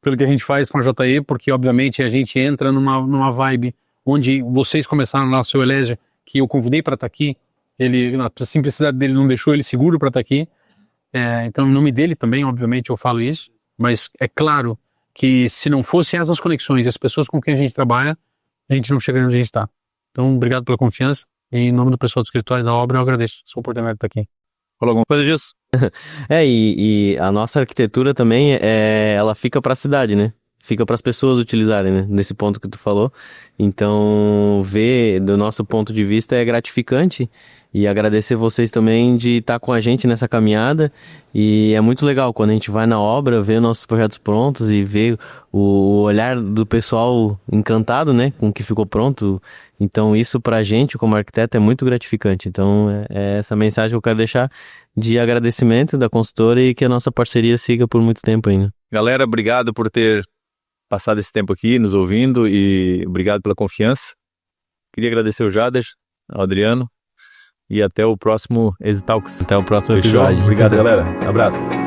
pelo que a gente faz com a JE, porque, obviamente, a gente entra numa vibe onde vocês começaram lá, o seu Elésia, que eu convidei para estar aqui, ele, na simplicidade dele, não deixou ele seguro para estar aqui. Então, em nome dele também, obviamente, eu falo isso, mas é claro que se não fossem essas conexões, as pessoas com quem a gente trabalha, a gente não chegaria onde a gente está. Então, obrigado pela confiança. E em nome do pessoal do escritório da obra, eu agradeço a sua oportunidade de estar aqui. Falou alguma coisa disso? E a nossa arquitetura também, ela fica para a cidade, né? Fica para as pessoas utilizarem, né? Nesse ponto que tu falou. Então, ver do nosso ponto de vista é gratificante e agradecer vocês também de estar com a gente nessa caminhada. E é muito legal quando a gente vai na obra, ver nossos projetos prontos e ver o olhar do pessoal encantado, né? Com o que ficou pronto. Então, isso pra gente, como arquiteto, é muito gratificante. Então, é essa mensagem que eu quero deixar de agradecimento da consultora e que a nossa parceria siga por muito tempo ainda. Galera, obrigado por ter passado esse tempo aqui nos ouvindo e obrigado pela confiança. Queria agradecer o Jader, ao Adriano e até o próximo Exit Talks. Até o próximo Fechou? episódio. Obrigado, galera. Abraço.